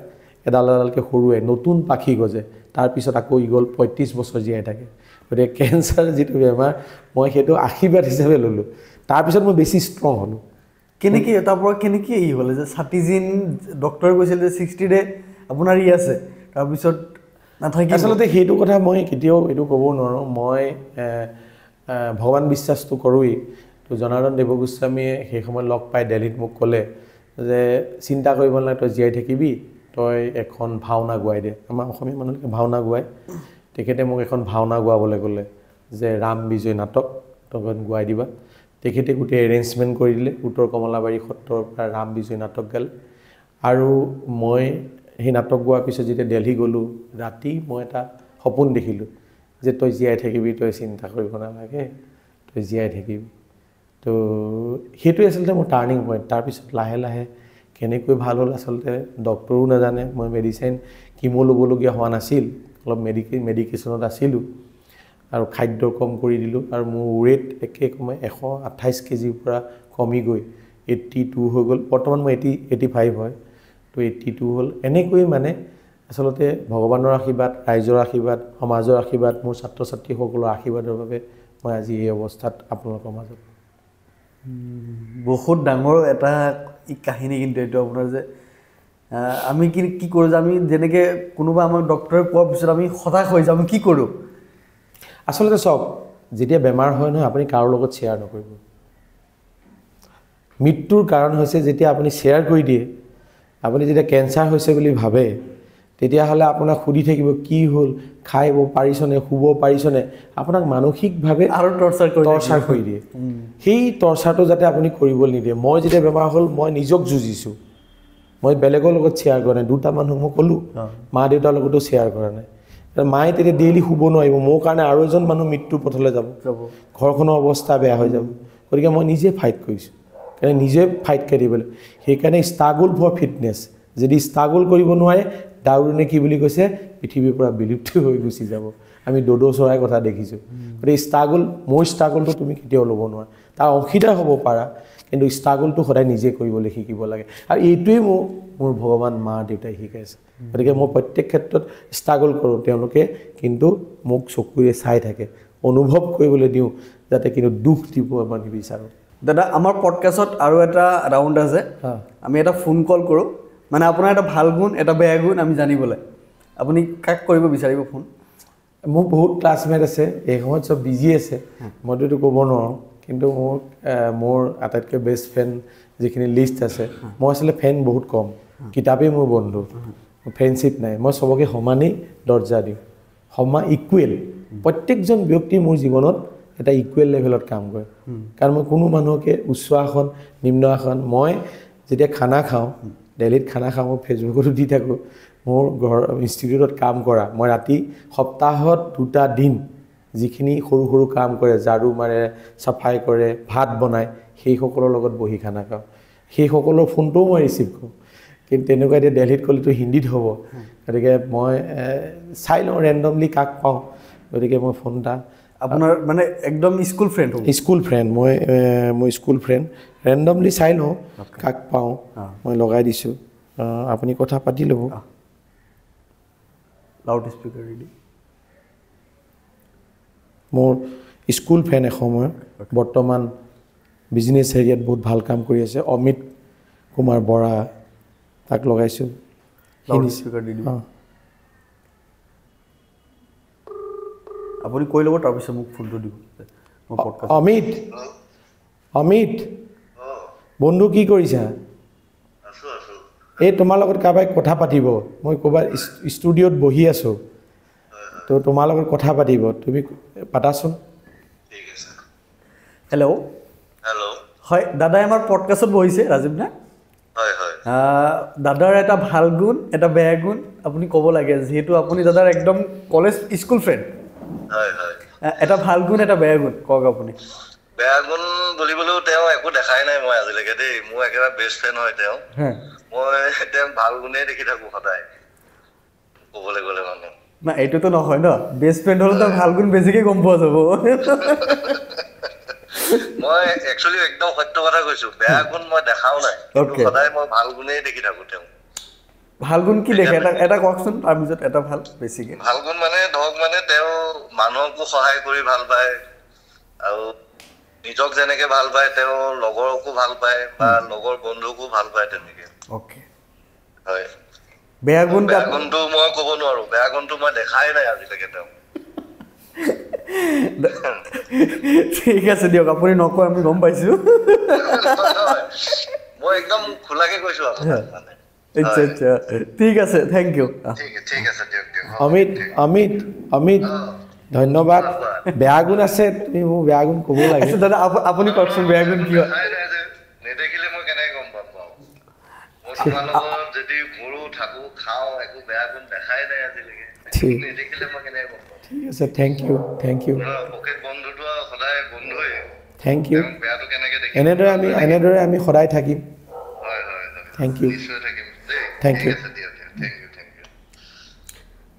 এডাল এডালকৈ সৰুৱে নতুন পাখি গজে তাৰপিছত আকৌ ঈগল 35 বছৰ জীয়াই থাকে গতিকে কেঞ্চাৰ যিটো বেমাৰ মই সেইটো আশীৰ্বাদ হিচাপে ল'লোঁ তাৰপিছত মই বেছি ষ্ট্ৰং হ'লোঁ কেনেকৈ তাৰ পৰা কেনেকৈ ই হ'লে যে 60 দিন ডক্টৰে কৈছিল যে 60 ডে আপোনাৰ ই আছে তাৰপিছত নাথাকি আচলতে সেইটো কথা মই কেতিয়াও এইটো ক'ব নোৱাৰোঁ মই ভগৱান বিশ্বাসটো কৰোঁৱেই তো জনাৰ্দন দেৱগোস্বামীয়ে সেই সময়ত লগ পাই দিল্লীত মোক ক'লে যে চিন্তা কৰিব নালাগে তই জীয়াই থাকিবি তই এখন ভাওনা গোৱাই দে আমাৰ অসমীয়া মানুহকে ভাওনা গোৱাই তেখেতে মোক এখন ভাওনা গোৱাবলৈ ক'লে যে ৰাম বিজয় নাটক তই গোৱাই দিবা তেখেতে গোটেই এৰেঞ্জমেণ্ট কৰি দিলে উত্তৰ কমলাবাৰী সত্ৰৰ পৰা ৰাম বিজয় নাটক গালে আৰু মই সেই নাটক গোৱাৰ পিছত যেতিয়া দিল্লী গ'লোঁ ৰাতি মই এটা সপোন দেখিলোঁ যে তই জীয়াই থাকিবি তই চিন্তা কৰিব নালাগে তই জীয়াই থাকিবি তো সেইটোৱে আচলতে মোৰ টাৰ্ণিং পইণ্ট তাৰপিছত লাহে লাহে কেনেকৈ ভাল হ'ল আচলতে ডক্টৰো নাজানে মই মেডিচিন কিমো ল'বলগীয়া হোৱা নাছিল অলপ মেডিকেশ্যনত আছিলোঁ আৰু খাদ্য কম কৰি দিলোঁ আৰু মোৰ ৱেইট একে কমে 128 কেজিৰ পৰা কমি গৈ 82 হৈ গ'ল বৰ্তমান মই 85 হয় তো 82 হ'ল এনেকৈ মানে আচলতে ভগৱানৰ আশীৰ্বাদ ৰাইজৰ আশীৰ্বাদ সমাজৰ আশীৰ্বাদ মোৰ ছাত্ৰ ছাত্ৰীসকলৰ আশীৰ্বাদৰ বাবে মই আজি এই অৱস্থাত আপোনালোকৰ মাজত বহুত ডাঙৰ এটা কাহিনী কিন্তু এইটো আপোনাৰ যে আমি কি কৰোঁ যে আমি যেনেকৈ কোনোবা আমাক ডক্টৰে কোৱাৰ পিছত আমি হতাশ হৈ যাওঁ আমি কি কৰোঁ আচলতে চাওক যেতিয়া বেমাৰ হয় নহয় আপুনি কাৰো লগত শ্বেয়াৰ নকৰিব মৃত্যুৰ কাৰণ হৈছে যেতিয়া আপুনি শ্বেয়াৰ কৰি দিয়ে আপুনি যেতিয়া কেঞ্চাৰ হৈছে বুলি ভাবে তেতিয়াহ'লে আপোনাক সুধি থাকিব কি হ'ল খাইব পাৰিছনে শুব পাৰিছনে আপোনাক মানসিকভাৱে আৰু টৰ্চাৰ কৰি দিয়ে সেই টৰ্চাৰটো যাতে আপুনি কৰিব নিদিয়ে মই যেতিয়া বেমাৰ হ'ল মই নিজক যুঁজিছোঁ মই বেলেগৰ লগত শ্বেয়াৰ কৰা নাই দুটা মানুহক মই ক'লোঁ মা দেউতাৰ লগতো শ্বেয়াৰ কৰা নাই মায়ে তেতিয়া ডেইলি শুব নোৱাৰিব মোৰ কাৰণে আৰু এজন মানুহ মৃত্যুৰ পথলৈ যাব ঘৰখনৰ অৱস্থা বেয়া হৈ যাব গতিকে মই নিজে ফাইট কৰিছোঁ কাৰণ নিজে ফাইট কাটিবলৈ সেইকাৰণে ষ্ট্ৰাগল ফৰ ফিটনেছ যদি ষ্ট্ৰাগল কৰিব নোৱাৰে ডাউৰিনে কি বুলি কৈছে পৃথিৱীৰ পৰা বিলুপ্ত হৈ গুচি যাব আমি ড'ডো চৰাই কথা দেখিছোঁ গতিকে মোৰ ষ্ট্ৰাগলটো তুমি কেতিয়াও ল'ব নোৱাৰা তাৰ অংশীদাৰ হ'ব পাৰা কিন্তু ষ্ট্ৰাগলটো সদায় নিজে কৰিবলৈ শিকিব লাগে আৰু এইটোৱেই মোৰ ভগৱান মা দেউতাই শিকাইছে গতিকে মই প্ৰত্যেক ক্ষেত্ৰত ষ্ট্ৰাগল কৰোঁ তেওঁলোকে কিন্তু মোক চকুৰে চাই থাকে অনুভৱ কৰিবলৈ দিওঁ যাতে কিন্তু দুখ দিব মই নিবিচাৰোঁ দাদা আমাৰ পডকাষ্টত আৰু এটা ৰাউণ্ড আছে আমি এটা ফোন কল কৰোঁ মানে আপোনাৰ এটা ভাল গুণ এটা বেয়া গুণ আমি জানিবলৈ আপুনি কাক কৰিব বিচাৰিব ফোন মোৰ বহুত ক্লাছমেট আছে এই সময়ত চব বিজি আছে মইতো এইটো ক'ব নোৱাৰোঁ কিন্তু মোৰ আটাইতকৈ বেষ্ট ফ্ৰেণ্ড যিখিনি লিষ্ট আছে মই আচলতে ফ্ৰেণ্ড বহুত কম কিতাপেই মোৰ বন্ধু ফ্ৰেণ্ডশ্বিপ নাই মই চবকে সমানেই দৰ্জা দিওঁ ইকুৱেল প্ৰত্যেকজন ব্যক্তি মোৰ জীৱনত এটা ইকুৱেল লেভেলত কাম কৰে কাৰণ মই কোনো মানুহকে উচ্চ আসন নিম্ন আসন মই যেতিয়া খানা খাওঁ দিল্লীত খানা খাওঁ মই ফেচবুকতো দি থাকোঁ মোৰ ঘৰ ইনষ্টিটিউটত কাম কৰা মই ৰাতি সপ্তাহত 2টা দিন যিখিনি সৰু সৰু কাম কৰে ঝাৰু মাৰে চাফাই কৰে ভাত বনায় সেইসকলৰ লগত বহি খানা খাওঁ সেইসকলৰ ফোনটোও মই ৰিচিভ কৰোঁ কিন্তু তেনেকুৱা এতিয়া দিল্লীত ক'লেতো হিন্দীত হ'ব গতিকে মই চাই লওঁ ৰেণ্ডমলি কাক পাওঁ গতিকে মই ফোন এটা আপোনাৰ মানে একদম স্কুল ফ্ৰেণ্ড মই স্কুল ফ্ৰেণ্ড ৰেণ্ডমলি চাই লওঁ কাক পাওঁ মই লগাই দিছোঁ আপুনি কথা পাতি ল'ব লাউড স্পীকাৰ ৰেডি মোৰ স্কুল ফ্ৰেণ্ড এসময়ৰ বৰ্তমান বিজনেছ এৰিয়াত বহুত ভাল কাম কৰি আছে অমিত কুমাৰ বৰা তাক লগাইছোঁ লাউড স্পীকাৰ দি দিব আপুনি কৈ ল'ব তাৰপিছত মোক ফোনটো দিব অমিত বন্ধু কি কৰিছা এই তোমাৰ লগত কাৰোবাই কথা পাতিব মই ক'ৰবাত ষ্টুডিঅ'ত বহি আছোঁ তো তোমাৰ লগত কথা পাতিব তুমি পাতাচোন ঠিক আছে হেল্ল' হেল্ল' হয় দাদাই আমাৰ পডকাষ্টত বহিছে ৰাজীৱ না হয় হয় দাদাৰ এটা ভাল গুণ এটা বেয়া গুণ আপুনি ক'ব লাগে যিহেতু আপুনি দাদাৰ একদম কলেজ স্কুল ফ্ৰেণ্ড হয় হয় এটা ভাল গুণ এটা বেয়া গুণ কওক আপুনি বেয়া গুণ বুলিবলৈও তেওঁ একো দেখাই নাই মই আজিলৈকে দেই মোৰ একেবাৰে বেষ্ট ফ্ৰেণ্ড হয় তেওঁ মই তেওঁক ভাল গুণেই দেখি থাকোঁ সদায় ক'বলৈ গ'লে মানে না এইটোতো নহয় ন বেষ্ট ফ্ৰেণ্ড হ'লে তাৰ ভাল গুণ বেছিকৈ গম পোৱা যাব মই একচুৱেলি একদম সত্য কথা কৈছোঁ বেয়া গুণ মই দেখাও নাই কিন্তু Okay. সদায় মই ভাল গুণেই দেখি থাকোঁ তেওঁ ভাল গুণ কি দেখে এটা এটা কওকচোন তাৰ ভিতৰত এটা ভাল বেছিকৈ ভাল গুণ মানে ধৰক মানে তেওঁ মানুহকো সহায় কৰি ভাল পায় আৰু নিজক যেনেকে ভাল পায় তেওঁ লগৰকো ভাল পায় বা লগৰ বন্ধুকো ভাল পায় তেনেকে অ'কে হয় বেয়া গুণ বেয়া গুণটো মই ক'ব নোৱাৰো বেয়া গুণটো মই দেখাই নাই আজিলৈকে তেওঁ ঠিক আছে দিয়ক আপুনি নকয় আমি গম পাইছোঁ মই একদম খোলাকে কৈছো আপোনাক মানে আচ্ছা আচ্ছা ঠিক আছে থেংক ইউ ঠিক আছে দিয়ক অমিত অমিত অমিত ধন্যবাদ বেয়া গুণ আছে তুমি মোক বেয়া গুণ ক'ব লাগে আচ্ছা দাদা আপুনি কওকচোন বেয়া গুণ কি হয় নেদেখিলে মই কেনেকে গম পাম বাৰু মই তোমাৰ লগত যদি ঘূৰো থাকো খাওঁ একো বেয়া গুণ দেখাই নাই আজিলৈকে ঠিক। নেদেখিলে মই কেনেকে গম পাম ঠিক আছে থেংক ইউ পকেট বন্ধুটো আৰু সদায় বন্ধুৱে থেংক ইউ তেওঁক বেয়াটো কেনেকে দেখিম এনেদৰে আমি সদায় থাকিম হয় হয় হয় থেংক ইউ নিশ্চয় থাকিম দেই Thank ঠিক you. আছে দিয়ক থেংক ইউ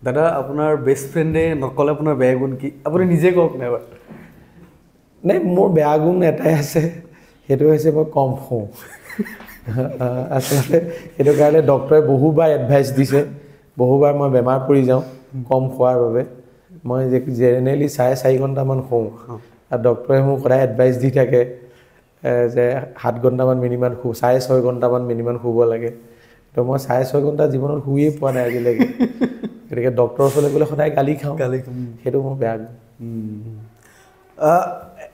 দাদা আপোনাৰ বেষ্ট ফ্ৰেণ্ডে নক'লে আপোনাৰ বেয়া গুণ কি আপুনি নিজে কওক নাই এবাৰ নাই মোৰ বেয়া গুণ এটাই আছে সেইটো হৈছে মই কম শুওঁ আচলতে সেইটো কাৰণে ডক্টৰে বহুবাৰ এডভাইচ দিছে বহুবাৰ মই বেমাৰ পৰি যাওঁ কম খোৱাৰ বাবে মই জেনেৰেলি 4.5 ঘণ্টামান শুওঁ আৰু ডক্টৰে মোক সদায় এডভাইচ দি থাকে যে 7 ঘণ্টামান মিনিমাম 6.5 ঘণ্টামান মিনিমাম শুব লাগে তো মই 6.5 ঘণ্টা জীৱনত শুয়ে পোৱা নাই আজিলৈকে গতিকে ডক্টৰৰ ওচৰলৈ গ'লে সদায় গালি খাওঁ সেইটো মোৰ বেয়া গুণ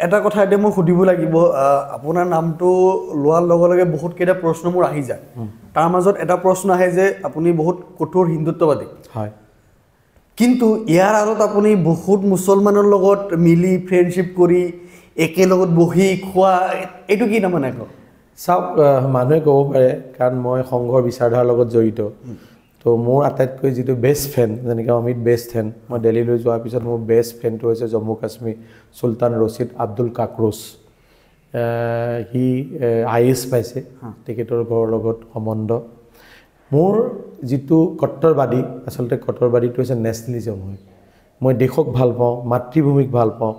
এটা কথা এতিয়া মই সুধিব লাগিব আপোনাৰ নামটো লোৱাৰ লগে লগে বহুতকেইটা প্ৰশ্ন মোৰ আহি যায় তাৰ মাজত এটা প্ৰশ্ন আহে যে আপুনি বহুত কঠোৰ হিন্দুত্ববাদী হয় কিন্তু ইয়াৰ আঁৰত আপুনি বহুত মুছলমানৰ লগত মিলি ফ্ৰেণ্ডশ্বিপ কৰি একেলগত বহি খোৱা এইটো কি তাৰমানে আকৌ চাওক মানুহে ক'ব পাৰে কাৰণ মই সংঘৰ বিচাৰধাৰাৰ লগত জড়িত তো মোৰ আটাইতকৈ যিটো বেষ্ট ফ্ৰেণ্ড যেনেকৈ অমিত বেষ্ট ফ্ৰেণ্ড মই দিল্লীলৈ যোৱাৰ পিছত মোৰ বেষ্ট ফ্ৰেণ্ডটো হৈছে জম্মু কাশ্মীৰ চুলতান ৰছিদ আব্দুল কাকৰোচ সি IAS পাইছে তেখেতৰ ঘৰৰ লগত সম্বন্ধ মোৰ যিটো কট্টৰবাদী আচলতে কট্টৰবাদীটো হৈছে নেশ্যনেলিজম হয় মই দেশক ভাল পাওঁ মাতৃভূমিক ভাল পাওঁ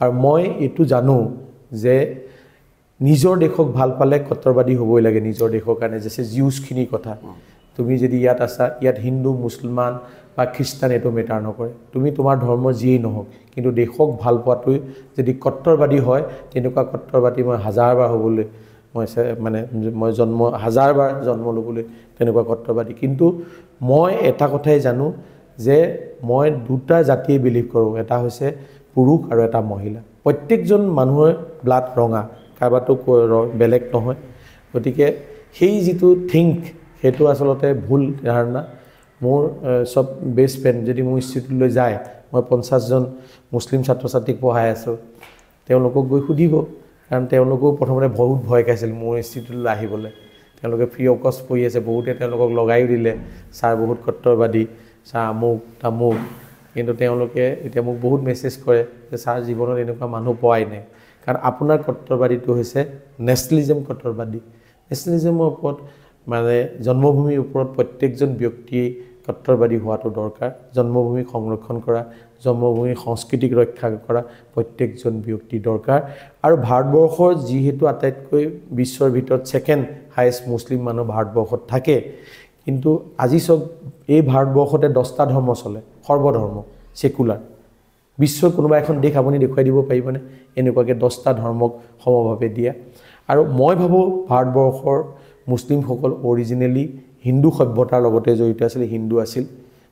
আৰু মই এইটো জানো যে নিজৰ দেশক ভাল পালে কট্টৰবাদী হ'বই লাগে নিজৰ দেশৰ কাৰণে যেছে জিউছখিনিৰ কথা তুমি যদি ইয়াত আছা ইয়াত হিন্দু মুছলমান বা খ্ৰীষ্টান এইটো মেটাৰ নকৰে তুমি তোমাৰ ধৰ্ম যিয়েই নহওক কিন্তু দেশক ভাল পোৱাটোৱে যদি কট্টৰবাদী হয় তেনেকুৱা কট্টৰবাদী মই হাজাৰবাৰ হ'বলৈ মই হাজাৰবাৰ জন্ম ল'বলৈ তেনেকুৱা কট্টৰবাদী কিন্তু মই এটা কথাই জানো যে মই দুটা জাতিয়ে বিলিভ কৰোঁ এটা হৈছে পুৰুষ আৰু এটা মহিলা প্ৰত্যেকজন মানুহৰ ব্লাড ৰঙা কাৰোবাৰটো বেলেগ নহয় গতিকে সেই যিটো থিংক সেইটো আচলতে ভুল ধাৰণা মোৰ সব বেষ্ট ফ্ৰেণ্ড যদি মোৰ ইনষ্টিটিউটলৈ যায় মই 50জন মুছলিম ছাত্ৰ ছাত্ৰীক পঢ়াই আছোঁ তেওঁলোকক গৈ সুধিব কাৰণ তেওঁলোকেও প্ৰথমতে বহুত ভয় খাইছিল মোৰ ইনষ্টিটিউটলৈ আহিবলৈ তেওঁলোকে ফ্ৰী অফ কষ্ট পঢ়ি আছে বহুতে তেওঁলোকক লগাইও দিলে ছাৰ বহুত কট্টৰবাদী ছাৰ আমুক তামুক কিন্তু তেওঁলোকে এতিয়া মোক বহুত মেছেজ কৰে যে ছাৰ জীৱনত এনেকুৱা মানুহ পোৱাই নাই কাৰণ আপোনাৰ কট্টৰবাদীটো হৈছে নেশ্যনেলিজম কট্টৰবাদী নেশ্যনেলিজমৰ ওপৰত মানে জন্মভূমিৰ ওপৰত প্ৰত্যেকজন ব্যক্তিয়ে কট্টৰবাদী হোৱাটো দৰকাৰ জন্মভূমিক সংৰক্ষণ কৰা জন্মভূমিৰ সংস্কৃতিক ৰক্ষা কৰা প্ৰত্যেকজন ব্যক্তি দৰকাৰ আৰু ভাৰতবৰ্ষৰ যিহেতু আটাইতকৈ বিশ্বৰ ভিতৰত ছেকেণ্ড হাইয়েষ্ট মুছলিম মানুহ ভাৰতবৰ্ষত থাকে কিন্তু আজি চব এই ভাৰতবৰ্ষতে 10টা ধৰ্ম চলে সৰ্বধৰ্ম সেকুলাৰ বিশ্বৰ কোনোবা এখন দেশ আপুনি দেখুৱাই দিব পাৰিবনে এনেকুৱাকৈ 10টা ধৰ্মক সমভাৱে দিয়া আৰু মই ভাবোঁ ভাৰতবৰ্ষৰ মুছলিমসকল অৰিজিনেলি হিন্দু সভ্যতাৰ লগতে জড়িত আছিল হিন্দু আছিল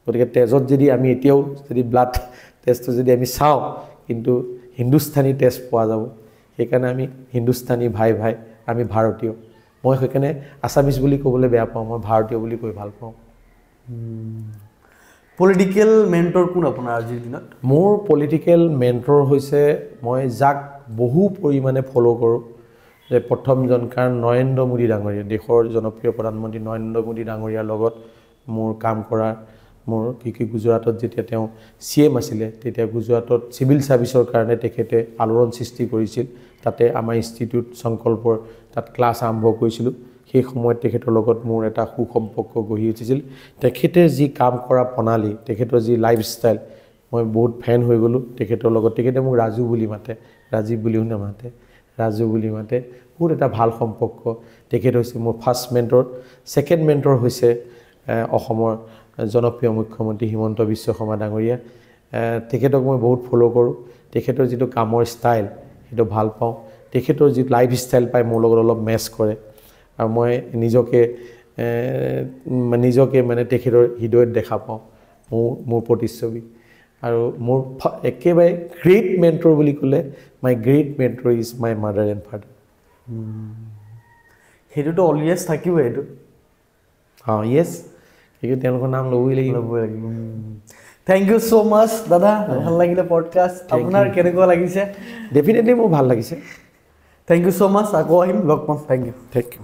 গতিকে তেজত যদি আমি এতিয়াও যদি ব্লাড টেষ্টটো যদি আমি চাওঁ কিন্তু হিন্দুস্তানী টেষ্ট পোৱা যাব সেইকাৰণে আমি হিন্দুস্তানী ভাই আমি ভাৰতীয় মই সেইকাৰণে আছামিজ বুলি ক'বলৈ বেয়া পাওঁ, মই ভাৰতীয় বুলি কৈ ভাল পাওঁ। পলিটিকেল মেণ্টৰ কোন আপোনাৰ আজিৰ দিনত? মোৰ পলিটিকেল মেণ্টৰ হৈছে মই যাক বহু পৰিমাণে ফ'ল' কৰোঁ, যে প্ৰথমজন কাৰণ নৰেন্দ্ৰ মোদী ডাঙৰীয়া, দেশৰ জনপ্ৰিয় প্ৰধানমন্ত্ৰী নৰেন্দ্ৰ মোদী ডাঙৰীয়াৰ লগত মোৰ কাম কৰা, মোৰ কি গুজৰাটত যেতিয়া তেওঁ CM আছিলে তেতিয়া গুজৰাটত চিভিল ছাৰ্ভিচৰ কাৰণে তেখেতে আলোড়ন সৃষ্টি কৰিছিল। তাতে আমাৰ ইনষ্টিটিউট সংকল্পৰ তাত ক্লাছ আৰম্ভ কৰিছিলোঁ। সেই সময়ত তেখেতৰ লগত মোৰ এটা সুসম্পৰ্ক গঢ়ি উঠিছিল। তেখেতে যি কাম কৰা প্ৰণালী, তেখেতৰ যি লাইফষ্টাইল, মই বহুত ফেন হৈ গ'লোঁ তেখেতৰ লগত। তেখেতে মোক ৰাজু বুলি মাতে, ৰাজীৱ বুলিও নামাতে, ৰাজু বুলি মাতে। বহুত এটা ভাল সম্পৰ্ক। তেখেত হৈছে মোৰ ফাৰ্ষ্ট মেণ্টৰ। ছেকেণ্ড মেণ্টৰ হৈছে অসমৰ জনপ্ৰিয় মুখ্যমন্ত্ৰী হিমন্ত বিশ্ব শৰ্মা ডাঙৰীয়া। তেখেতক মই বহুত ফ'ল' কৰোঁ। তেখেতৰ যিটো কামৰ ষ্টাইল সেইটো ভাল পাওঁ। তেখেতৰ যি লাইফ ষ্টাইল পাই মোৰ লগত অলপ মেচ কৰে আৰু মই নিজকে মানে তেখেতৰ হৃদয়ত দেখা পাওঁ, মোৰ প্ৰতিচ্ছবি। আৰু মোৰ একেবাৰে গ্ৰেট মেণ্টৰ বুলি ক'লে my great mentor is my mother and father. সেইটোতো অলৱেজ থাকিবই এইটো। য়েছ, সেইটোৱে তেওঁলোকৰ নাম ল'বই লাগিব। থেংক ইউ ছ' মাছ দাদা, ভাল লাগিলে পডকাষ্ট। আপোনাৰ কেনেকুৱা লাগিছে? ডেফিনেটলি মোৰ ভাল লাগিছে। থেংক ইউ ছ' মাছ, আকৌ আহিম, লগ পাম। Thank U.